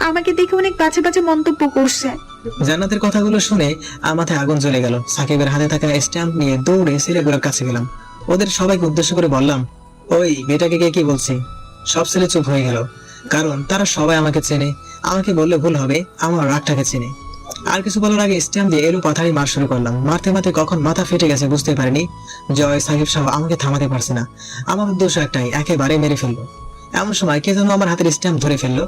আমাকে দেখে অনেক বাজে বাজে মন্তব্য করছে। জান্নাতের কথাগুলো শুনে মাথায় আগুন জ্বলে গেল। সাকিবের হাতে থাকা স্ট্যাম্প নিয়ে দৌড়ে ছেলেগুলোর কাছে গেলাম। ওদের সবাইকে উদ্দেশ্য করে বললাম, ওই মেয়েটাকে কে কি বলছে? সব ছেলে চুপ হয়ে গেল, কারণ তারা সবাই আমাকে চেনে। আমাকে বললে ভুল হবে, আমার রাগটাকে চেনে। আর কিছু বলার আগে স্ট্যাম্প দিয়ে এলো পাথারি মার শুরু করলাম। মারতে মারতে কখন মাথা ফেটে গেছে বুঝতে পারিনি। জয়, সাকিব সহ আমাকে থামাতে পারছে না। আমার উদ্দেশ্য একটাই, একেবারে মেরে ফেলবো। এমন সময় কে যেন আমার হাতের স্ট্যাম্প ধরে ফেললো।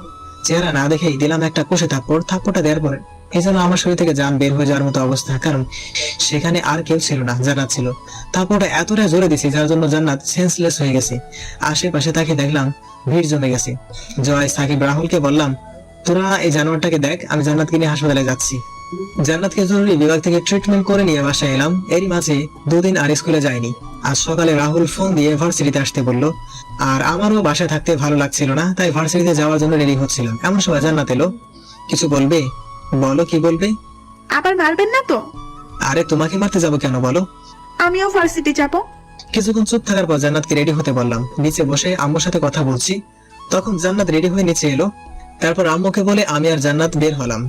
চেহারা না দেখেই দিলাম একটা কষে থাপ্পড়। থাপ্পড়টা দেওয়ার পরে এই জন্য আমার শরীর থেকে জান বের হয়ে যাওয়ার মতো অবস্থা, কারণ সেখানে আর কেউ ছিল না, জান্নাত ছিল। থাপ্পড়টা এতটা জোরে দিছি যার জন্য জান্নাত সেন্সলেস হয়ে গেছে। আশেপাশে তাকে দেখলাম ভিড় জমে গেছে। জয়, সাকিব, রাহুলকে বললাম, তোরা এই জানোয়ারটাকে দেখ, আমি জান্নাতকে নিয়ে হাসপাতালে যাচ্ছি। জান্নাতকে জরুরি বিভাগ থেকে ট্রিটমেন্ট করে নিয়ে বাসায় এলাম। এরই মাঝে 2 দিন আর স্কুলে যায়নি। আজ সকালে রাহুল ফোন দিয়ে ভার্সিটিতে আসতে বললো, আর আমারও বাসায় থাকতে ভালো লাগছিল না, তাই ভার্সিটিতে যাওয়ার জন্য রেডি হচ্ছিলাম। এমন সময় জান্নাত এলো। কিছু বলবে? বলো, কি বলবে? আবার মারবেন না তো? আরে তোমাকে মারতে যাবো কেন বলো? আমিও ভার্সিটি যাব। কিছুক্ষণ চুপ থাকার পর জান্নাতকে রেডি হতে বললাম। নিচে বসে আম্মুর সাথে কথা বলছি, তখন জান্নাত রেডি হয়ে নিচে এলো। তারপর আম্মুকে বলে আমি আর জান্নাত বের হলাম।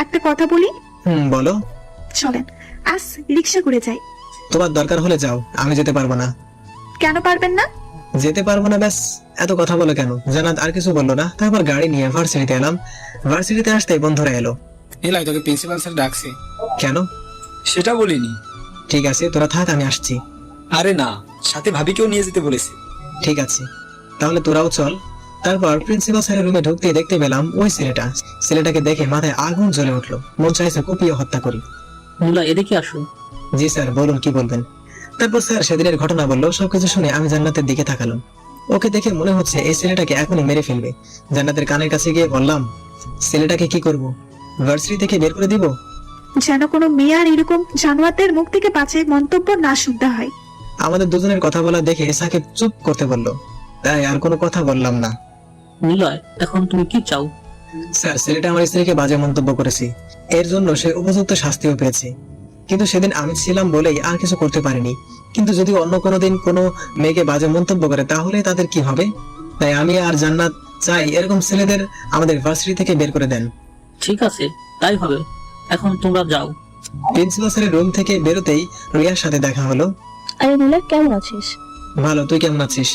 একটা কথা বলি? বলো। চলেন আজ রিক্সা করে যাই। তোমার দরকার হলে যাও, আমি যেতে পারবো না। কেন পারবেন না? যেতে পারবো না, ব্যাস। এত কথা বলো কেন? জান্নাত আর কিছু বললো না। তারপর গাড়ি নিয়ে ভার্সিটিতে এলাম। ভার্সিটিতে আসতে বন্ধুরা এলো। এলাই তোকে প্রিন্সিপাল স্যার ডাকছে। কেন? সেটা বলিনি। ঠিক আছে, তোরা থাক, আমি আসছি। আরে না, সাথে ভাবিকেও নিয়ে যেতে বলেছে। ঠিক আছে, তাহলে তোরাও চল। তারপর প্রিন্সিপাল স্যারের রুমে ঢুকতে দেখতে পেলাম ওই ছেলেটাকে দেখে মাথায় আগুন জ্বলে উঠলো। মন চাইছে কুপিয়ে হত্যা করি। মুলা, এদিকে আসো। জি স্যার, বলুন, কি বলবেন? তারপর স্যার সেদিনের ঘটনা বললো। সবকিছু শুনে আমি জান্নাতের দিকে তাকালাম। ওকে দেখে মনে হচ্ছে এই ছেলেটাকে এখনই মেরে ফেলবে। জান্নাতের কানের কাছে গিয়ে বললাম, ছেলেটাকে কি করব? ভার্সিটি থেকে বের করে দিব? যেন কোনো মেয়ে আর এরকম জানোয়ারদের মুখ থেকে বাঁচে মন্তব্য না শুনতে হয়। আমাদের দুজনের কথা বলা দেখে সাকিব চুপ করতে বললো, তাই আর কোনো কথা বললাম না। নিলয়, এখন তুমি কি চাও? স্যার, ছেলেটা আমার স্ত্রীকে বাজে মন্তব্য করেছে, এর জন্য সে উপযুক্ত শাস্তিও পেয়েছে। কিন্তু সেদিন আমি ছিলাম বলেই আর কিছু করতে পারিনি। কিন্তু যদি অন্য কোনো দিন কোনো মেয়েকে বাজে মন্তব্য করে তাহলে তাদের কি হবে? তাই আমি আর জান্নাত চাই এরকম ছেলেদের আমাদের ভার্সিটি থেকে বের করে দেন। ঠিক আছে, তাই হবে। এখন তোমরা যাও। প্রিন্সিপাল স্যারের রুম থেকে বেরোতেই রিয়ার সাথে দেখা হলো। আরে নিলয়, কেমন আছিস? ভালো, তুই কেমন আছিস?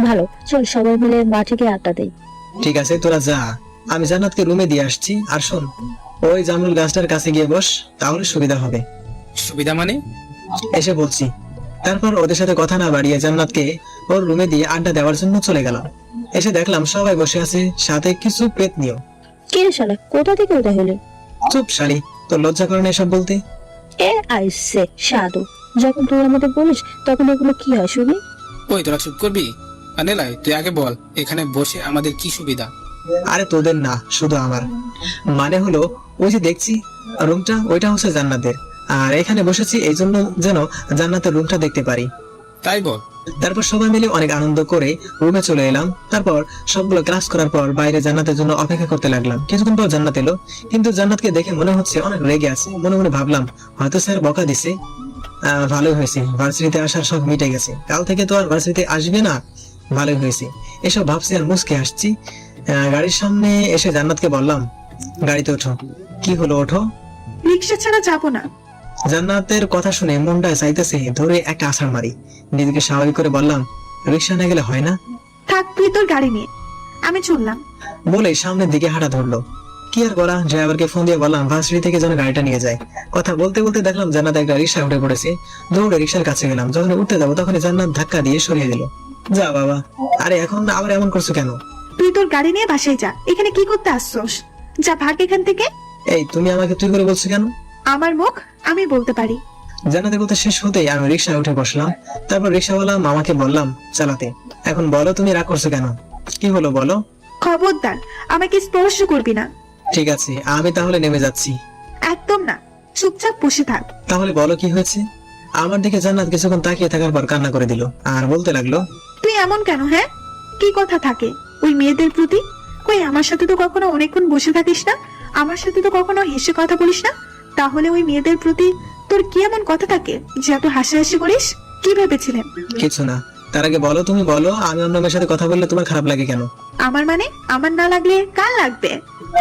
ভালো, চল সবাই মিলে মাঠে গিয়ে আড্ডা দেই। ঠিক আছে, তোরা যা, আমি জান্নাতকে রুমে দিয়ে আসছি। আর শোন, ওই জামরুল গাছটার কাছে গিয়ে বস, তাহলে সুবিধা হবে। সুবিধা মানে? এসে বলছি। তারপর ওদের সাথে কথা না বাড়িয়ে জান্নাতকে ওর রুমে দিয়ে আড্ডা দেওয়ার জন্য চলে গেলাম। এসে দেখলাম সবাই বসে আছে, সাথে কিছু পেট নিও। কে রে শালা, কোথা থেকে ওটা হলো? চুপ শালি, তোর লজ্জা করে না এসব বলতে? এ আইসে সাধু, যখন তুই আমাদের বলিস তখন এগুলো কি হয় শুনি? ওই তোরা চুপ করবি? আনেলাই, তুই আগে বল এখানে বসে আমাদের কি সুবিধা? আরে তোদের না, শুধু আমার। মানে হলো ওই যে দেখছি রুমটা, ওইটা হচ্ছে জান্নাতের, আর এখানে বসেছি এই জন্য যেন জান্নাতের রুমটা দেখতে পারি। তাই বল। তারপর সবাই মিলে অনেক আনন্দ করে রুমে চলে এলাম। তারপর সবগুলো ক্লাস করার পর বাইরে জান্নাতের জন্য অপেক্ষা করতে লাগলাম। কিছুক্ষণ পর জান্নাত এলো, কিন্তু জান্নাতকে দেখে মনে হচ্ছে অনেক রেগে আছে। মনে মনে ভাবলাম হয়তো স্যার বকা দিছে। ভালোই হয়েছে, ভার্সিটিতে আসার সব মিটে গেছে। কাল থেকে তো আর ভার্সিটিতে আসবে না। ভালোই হয়েছে, এসব ভাবছি আর মুসকে আসছি। গাড়ির সামনে এসে জান্নাতকে বললাম, গাড়িতে ওঠো। কি হলো, ওঠো। রিক্সা ছাড়া যাবো না। জান্নাতের কথা শুনে মনটা চাইতেছে ধরে একটা আছাড় মারি। নিজেকে স্বাভাবিক করে বললাম, রিক্সা না গেলে হয় না? থাক তুই তোর গাড়ি নিয়ে, আমি চললাম। বলে সামনের দিকে হাঁটা ধরলো। কি আর করা, ড্রাইভারকে ফোন দিয়ে বললাম ভার্সিটি থেকে যেন গাড়িটা নিয়ে যায়। কথা বলতে বলতে দেখলাম জান্নাত একটা রিক্সা উঠে পড়েছে। দৌড়ে রিক্সার কাছে গেলাম। যখন উঠতে যাবো তখন জান্নাত ধাক্কা দিয়ে সরিয়ে দিল। যা বাবা, আরে এখন আবার এমন করছো কেন? তুই তোর গাড়ি নিয়ে বাসায় যা, এখানে কি করতে আসছস? যা ভাগ এখান থেকে। এই তুমি আমাকে তুই করে বলছো কেন? আমার মুখ আমি বলতে পারি। জান্নাতের কথা শেষ হতেই আমি রিক্সায় উঠে বসলাম। তারপর রিক্সাওয়ালা মামাকে বললাম চালাতে। এখন বলো, তুমি রাগ করছো কেন? কি হলো বলো? খবরদার আমাকে স্পর্শ করবি না। ঠিক আছে, আমি তাহলে নেমে যাচ্ছি। একদম না, চুপচাপ বসে থাক। তাহলে বলো কি হয়েছে? আমার দিকে জান্নাত কিছুক্ষণ তাকিয়ে থাকার পর কান্না করে দিল আর বলতে লাগলো, তুই এমন কেন? হ্যাঁ, কি কথা থাকে ওই মেয়েদের প্রতি? কই আমার সাথে তো কখনো অনেকক্ষণ বসে থাকিস না, আমার সাথে তো কখনো হেসে কথা বলিস না। তাহলে ওই মেয়েদের প্রতি তোর কি এমন কথা থাকে যে এত হাসাহাসি করিস? কি ভেবেছিলেন? কিছু না। তার আগে বলো, তুমি বলো, আমি অন্য মেয়ের সাথে কথা বললে তোমার খারাপ লাগে কেন? আমার মানে? আমার না লাগলে কার লাগবে?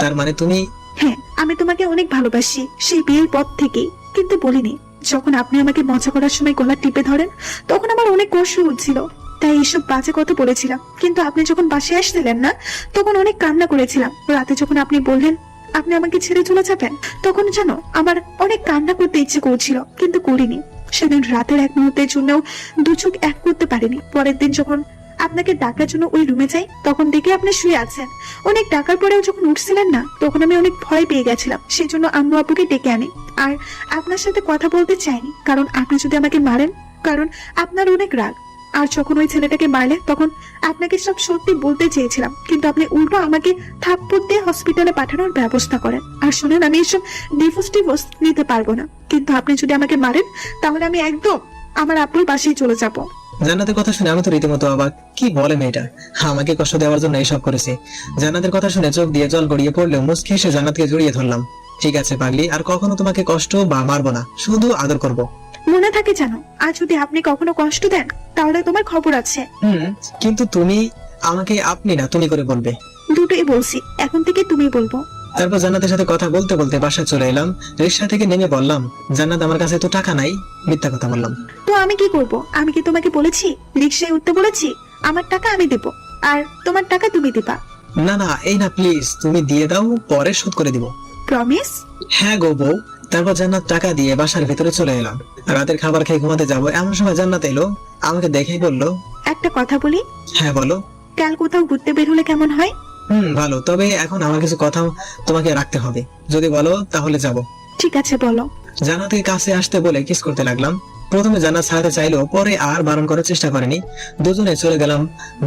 তার মানে তুমি? হ্যাঁ, আমি তোমাকে অনেক ভালোবাসি, সেই বিয়ের পর থেকেই। কিন্তু বলিনি। যখন আপনি আমাকে মজা করার সময় গলা টিপে ধরেন তখন আমার অনেক কষ্ট হচ্ছিল। তাই এইসব বাজে কথা বলেছিলাম। কিন্তু আপনি যখন বাসায় আসছিলেন না, তখন অনেক কান্না করেছিলাম। রাতে যখন আপনি বললেন আপনি আমাকে ছেড়ে চলে যাবেন, তখন জানো আমার অনেক কান্না করতে ইচ্ছে করছিল, কিন্তু করিনি। সেদিন রাতের এক মুহূর্তের জন্যও দু চোখ এক করতে পারিনি। পরের দিন যখন আপনাকে ডাকার জন্য ওই রুমে যাই, তখন দেখে আপনি শুয়ে আছেন। অনেক ডাকার পরেও যখন উঠছিলেন না, তখন আমি অনেক ভয় পেয়ে গেছিলাম। সেই জন্য আম্মু আব্বুকে ডেকে আনি। আর আপনার সাথে কথা বলতে চাইনি, কারণ আপনি যদি আমাকে মারেন, কারণ আপনার অনেক রাগ। আর যখন ওই ছেলেটাকে মারলে, তখন আপনাকে সব সত্যি বলতে চেয়েছিলাম, কিন্তু আপনি উল্টো আমাকে থাপ্পড় দিয়ে হসপিটালে পাঠানোর ব্যবস্থা করেন। আর শুনেন, আমি এসব ডিভোর্স নিতে পারবো না, কিন্তু আপনি যদি আমাকে মারেন, তাহলে আমি একদম আমার আপুর বাসায় চলে যাব। জান্নাতের কথা শুনে আমি তো রীতিমতো অবাক। কি বলে মেয়েটা, আমাকে কষ্ট দেওয়ার জন্য এইসব করেছে। জান্নাতের কথা শুনে চোখ দিয়ে জল গড়িয়ে পড়লেও মুচকি এসে জান্নাতকে জড়িয়ে ধরলাম। ঠিক আছে পাগলি, আর কখনো তোমাকে কষ্ট বা মারবো না, শুধু আদর করব। মনে থাকে জানো, আর যদি আপনি কখনো কষ্ট দেন, তাহলে তোমার খবর আছে। কিন্তু তুমি আমাকে আপনি না তুমি করে বলবে। দুটোই বলছি, এখন থেকে তুমি বলবো। তারপর জান্নাতের সাথে কথা বলতে বলতে বাসায় চলে এলাম। রিক্সা থেকে নেমে বললাম, জান্নাত আমার কাছে তো টাকা নাই। মিথ্যা কথা বললাম। তো আমি কি করব? আমি কি তোমাকে বলেছি রিক্সায় উঠতে বলেছি? আমার টাকা আমি দেব, আর তোমার টাকা তুমি দিবা। না না, এই না প্লিজ, তুমি দিয়ে দাও, পরে শোধ করে দিব। প্রমিস? হ্যাঁ গো বউ। তারপর জান্নাত টাকা দিয়ে বাসার ভিতরে চলে এলাম। রাতের খাবার খেয়ে ঘুমাতে যাবো এমন সময় জান্নাত এলো, আমাকে দেখেই বললো, একটা কথা বলি? হ্যাঁ বলো। কাল কোথাও ঘুরতে বের হলে কেমন হয়? ভালো, তবে এখন আমার কিছু কথা তোমাকে রাখতে হবে। যদি বলো তাহলে যাব। ঠিক আছে, বলো। জান্নাতের কাছে আসতে বলে কিস করতে লাগলাম। প্রথমে জান্নাত ছাড়াতে চাইলো, পরে আর বারণ করার চেষ্টা করেনি। দুজনে চলে গেলাম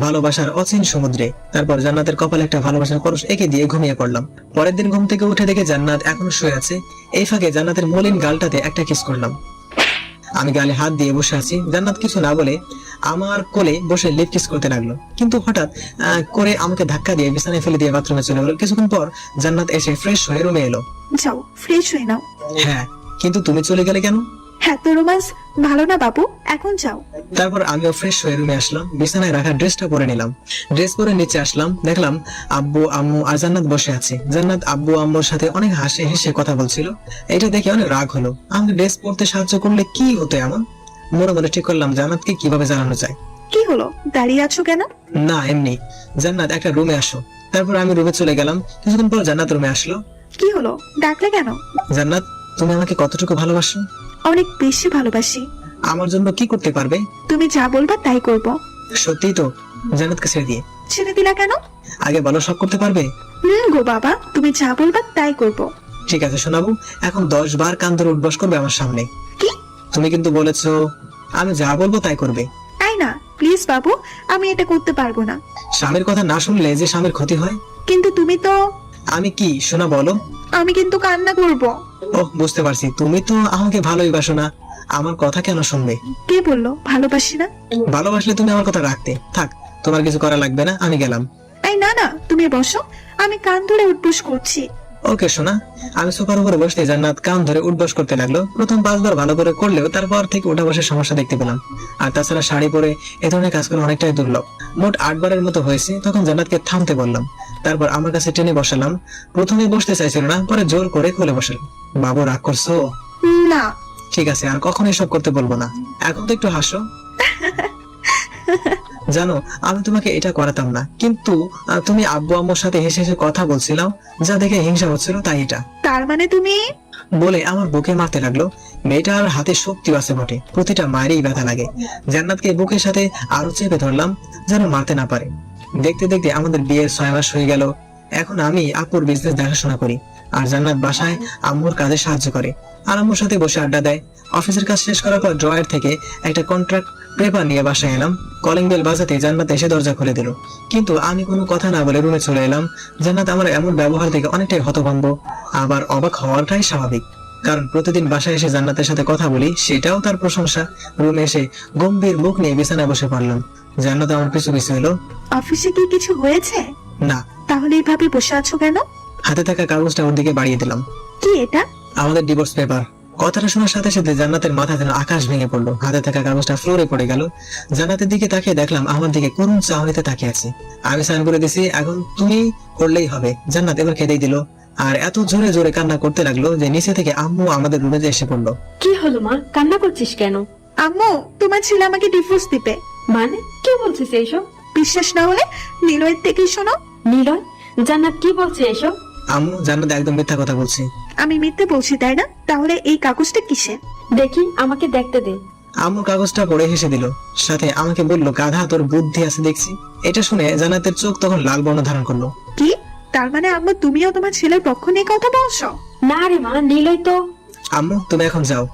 ভালোবাসার অচিন সমুদ্রে। তারপর জান্নাতের কপালে একটা ভালোবাসার পরশ এঁকে দিয়ে ঘুমিয়ে পড়লাম। পরের দিন ঘুম থেকে উঠে দেখে জান্নাত এখনো শুয়ে আছে। এই ফাঁকে জান্নাতের মলিন গালটাতে একটা কিস করলাম। আমি গালে হাত দিয়ে বসে আছি। জান্নাত কিছু না বলে আমার কোলে বসে লিপ কিস করতে লাগলো, কিন্তু হঠাৎ করে আমাকে ধাক্কা দিয়ে বিছানায় ফেলে দিয়ে বাথরুমে চলে গেল। কিছুক্ষণ পর জান্নাত এসে ফ্রেশ হয়ে রুমে এলো। যাও, ফ্রেশ হয়ে নাও। হ্যাঁ, কিন্তু তুমি চলে গেলে কেন? হ্যাঁ, তো রোমান্স ভালো না বাবু, এখন যাও। তারপর আমিও ফ্রেশ হয়ে রুমে আসলাম। বিছানায় রাখা ড্রেসটা পরে নিলাম। ড্রেস পরে নিচে আসলাম, দেখলাম আব্বু আম্মু আর জান্নাত বসে আছে। জান্নাত আব্বু আম্মুর সাথে অনেক হাসি হেসে কথা বলছিল। এটা দেখে অনেক রাগ হলো। আমাকে ড্রেস পরতে সাহায্য করলে কি হতো এমন? মনে মনে ঠিক করলাম জান্নাতকে কিভাবে জানানো যায়। কি হলো, দাঁড়িয়ে আছো কেন? না এমনি। জান্নাত একটা রুমে আসো। তারপর আমি রুমে চলে গেলাম। কিছুক্ষণ পর জান্নাত রুমে আসলো। কি হলো, ডাকলে কেন? জান্নাত, তুমি আমাকে কতটুকু ভালোবাসো? অনেক বেশি ভালোবাসি। আমার জন্য কি করতে পারবে? তুমি যা বলবা তাই করব। সত্যি তো? জান্নাতকে ছেড়ে দিয়ে? ছেড়ে দিলা কেন? আগে বলো, সব করতে পারবে? গো বাবা, তুমি যা বলবা তাই করব। ঠিক আছে শোনাবো, এখন 10 বার কান ধরে উঠবস করবে আমার সামনে। কি? তুমি কিন্তু বলেছো আমি যা বলবো তাই করবে। তাই না? প্লিজ বাবু, আমি এটা করতে পারবো না। স্বামীর কথা না শুনলে যে স্বামীর ক্ষতি হয়। কিন্তু তুমি তো। আমি কি শোনা বলো? আমি কিন্তু কান্না করব। ওহ, বুঝতে পারছি, তুমি তো আমাকে ভালোই বাসো না। আমার কথা কেন শুনবে? কে বললো ভালোবাসি না? ভালোবাসলে তুমি আমার কথা রাখতে। থাক, তোমার কিছু করা লাগবে না, আমি গেলাম। এই না না, তুমি বসো, আমি কান ধরে উঠবস করছি। ওকে শোনা। আমি সোফার উপরে বসতে জান্নাত কান ধরে উঠবস করতে লাগলো। প্রথম 5 বার ভালো করে করলেও তারপর থেকে ওঠা বসে সমস্যা দেখতে পেলাম। আর তাছাড়া শাড়ি পরে এ ধরনের কাজ করা অনেকটাই দুর্লভ। মোট 8 বারের মতো হয়েছে। তখন জান্নাতকে থামতে বললাম। তারপর আমার কাছে টেনে বসালাম। প্রথমে বসতে চাইছিল না, পরে জোর করে কোলে বসালাম। বাবু রাগ করছো? না। ঠিক আছে, আর কখনো এসব করতে বলবো না। এখন তো একটু হাসো। জানো, আমি তোমাকে এটা করাতাম না, কিন্তু তুমি আব্বু আম্মুর সাথে হেসে হেসে কথা বলছিলাম, যা দেখে হিংসা হচ্ছিল, তাই এটা। তার মানে তুমি? বলে আমার বুকে মারতে লাগলো। মেয়েটার হাতে শক্তি আছে বটে, প্রতিটা মায়েরই ব্যথা লাগে। জান্নাতকে বুকের সাথে আরো চেপে ধরলাম, যেন মারতে না পারে। দেখতে দেখতে আমাদের বিয়ের 6 মাস হয়ে গেল। এখন আমি আপুর বিজনেস দেখাশোনা করি, আর জান্নাত বাসায় আম্মুর কাজে সাহায্য করে, আর আম্মুর সাথে বসে আড্ডা দেয়। অফিসের কাজ শেষ করার পর ড্রয়ার থেকে একটা কন্ট্রাক্ট পেপার নিয়ে বাসায় এলাম। কলিং বেল বাজাতে জান্নাত এসে দরজা খুলে দিল, কিন্তু আমি কোনো কথা না বলে রুমে চলে এলাম। জান্নাত আমার এমন ব্যবহার থেকে অনেকটাই হতভম্ব, আবার অবাক হওয়াটাই স্বাভাবিক, কারণ প্রতিদিন বাসায় এসে জান্নাতের সাথে কথা বলি, সেটাও তার প্রশংসা। রুমে এসে গম্ভীর মুখ নিয়ে বিছানায় বসে পড়লাম। জান্নাত আমার পিছু পিছু এলো। অফিসে কি কিছু হয়েছে? না। তাহলে এইভাবে বসে আছো কেন? হাতে থাকা কাগজটা ওর দিকে বাড়িয়ে দিলাম। কি এটা? আমাদের ডিভোর্স পেপার। কথাটা শোনার সাথে সাথে জান্নাতের মাথা যেন আকাশ ভেঙে পড়লো। হাতে থাকা কাগজটা ফ্লোরে পড়ে গেল। জান্নাতের দিকে তাকিয়ে দেখলাম আমার দিকে করুণ চাহনিতে তাকিয়ে আছে। আমি সাইন করে দিছি, এখন তুমি করলেই হবে। জান্নাত এবার খেতেই দিল, আর এত জোরে জোরে কান্না করতে লাগলো যে নিচে থেকে আম্মু আমাদের রুমে এসে পড়লো। কি হলো মা, কান্না করছিস কেন? আম্মু, তোমার ছেলে আমাকে ডিভোর্স দিবে। মানে কি বলছিস এইসব? বিশ্বাস না হলে নিলয়ের থেকেই শোনো। নিলয়, জান্নাত কি বলছে এসব? আম্মু, জান্নাত একদম মিথ্যা কথা বলছি। আমি মিথ্যে বলছি তাই না? তাহলে এই কাগজটা কিসে? দেখি, আমাকে দেখতে দে। আম্মু কাগজটা পড়ে হেসে দিল, সাথে আমাকে বলল, গাধা, তোর বুদ্ধি আছে দেখছি। এটা শুনে জান্নাতের চোখ তখন লাল বর্ণ ধারণ করলো। কি? তার মানে আম্মু তুমিও তোমার ছেলের পক্ষ নিয়ে কথা বলছো? না রে মা, নিলয় তো। আম্মু, তুমি এখন যাও।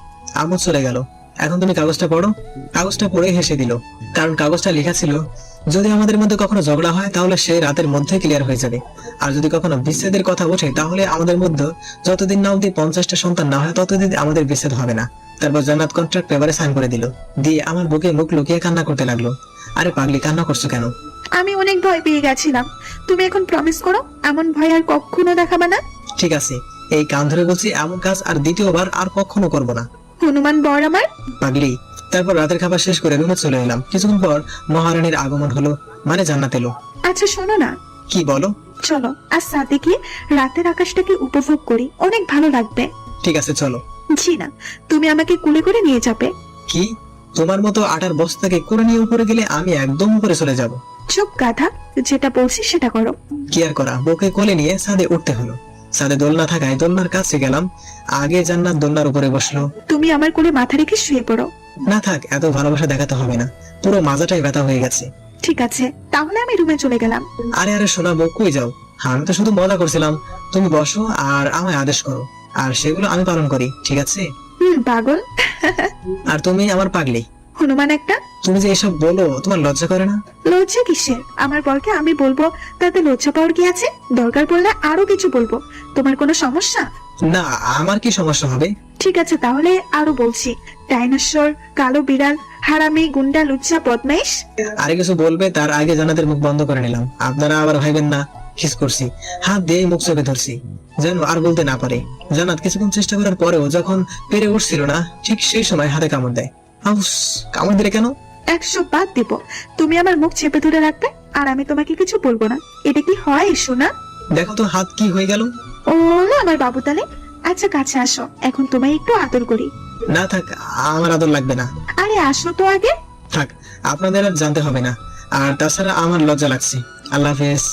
আম্মু চলে গেল। এখন তুমি কাগজটা পড়ো। কাগজটা পড়ে হেসে দিল, কারণ কাগজটা লেখা ছিল, যদি আমাদের মধ্যে কখনো ঝগড়া হয় তাহলে সে রাতের মধ্যে ক্লিয়ার হয়ে যাবে, আর যদি কখনো বিচ্ছেদের কথা ওঠে তাহলে আমাদের মধ্যে যতদিন না অব্দি 50টা সন্তান না হয় ততদিন আমাদের বিচ্ছেদ হবে না। তারপর জান্নাত কন্ট্রাক্ট পেপারে সাইন করে দিল, দিয়ে আমার বুকে মুখ লুকিয়ে কান্না করতে লাগলো। আরে পাগলি, কান্না করছো কেন? আমি অনেক ভয় পেয়ে গেছিলাম। তুমি এখন প্রমিস করো এমন ভয় আর কখনো দেখাবে না। ঠিক আছে, এই কান ধরে বলছি, এমন কাজ আর দ্বিতীয়বার আর কখনো করবো না। হনুমান বর আমার। পাগলি। তারপর রাতের খাবার শেষ করে রুমে চলে এলাম। কিছুক্ষণ পর মহারানীর আগমন হলো, মানে জান্নাত এলো। আচ্ছা শোনো না, কি বলো? চলো আজ রাতে গিয়ে রাতের আকাশটাকে উপভোগ করি, অনেক ভালো লাগবে। ঠিক আছে, চলো। জি না, তুমি আমাকে কুলে করে নিয়ে যাবে। কি? তোমার মতো আটার বস্তাকে করে নিয়ে উপরে গেলে আমি একদম উপরে চলে যাব? চুপ গাধা, যেটা বলছি সেটা করো। কি আর করা, বউকে কোলে নিয়ে ছাদে উঠতে হলো। ছাদে দোলনা থাকায় দোলনার কাছে গেলাম। আগে জান্নাত দোলনার উপরে বসলো। তুমি আমার কোলে মাথা রেখে শুয়ে পড়ো। না থাক, এত ভালোবাসা দেখাতে হবে না, পুরো মাজাটাই ব্যথা হয়ে গেছে। ঠিক আছে, তাহলে আমি রুমে চলে গেলাম। আরে আরে শোনা বউ, কই যাও? আমি তো শুধু মজা করছিলাম। তুমি বসো আর আমায় আদেশ করো, আর সেগুলো আমি পালন করি, ঠিক আছে? পাগল। আর তুমি আমার পাগলি। হনুমান একটা। তুমি যে এসব বলো, তোমার লজ্জা করে না? লজ্জা কিসের? আমার বরকে আমি বলবো, তাতে লজ্জা পাওয়ার কি আছে? দরকার পড়লে আরো কিছু বলবো। তোমার কোনো সমস্যা? না, আমার কি সমস্যা হবে? ঠিক আছে, তাহলে আরো বলছি। ডাইনোসর, কালো বিড়াল, হারামি, গুন্ডা, লুচ্চা, বদমাইশ। আরে কিছু বলবে তার আগে জান্নাতের মুখ বন্ধ করে নিলাম। আপনারা আবার ভাইবেন না কিস করছি, হাত দিয়ে মুখ চেপে ধরছি যেন আর বলতে না পারে। জান্নাত কিছুক্ষণ চেষ্টা করার পরেও যখন পেরে উঠছিল না, ঠিক সেই সময় হাতে কামড় দেয়। আউস! কামড় দিলে কেন? 100 বাদ দিব। তুমি আমার মুখ চেপে ধরে রাখবে আর আমি তোমাকে কিছু বলবো না। এটা কি হয় সোনা? দেখো তো হাত কি হয়ে গেল। ও আমার বাবু তালে। আচ্ছা কাছে আসো, এখন তোমায় একটু আদর করি। না থাক, আমার আদর লাগবে না। আরে আসো তো আগে। থাক, আপনাদের আর জানতে হবে না। আর তাছাড়া আমার লজ্জা লাগছে। আল্লাহ হাফেজ।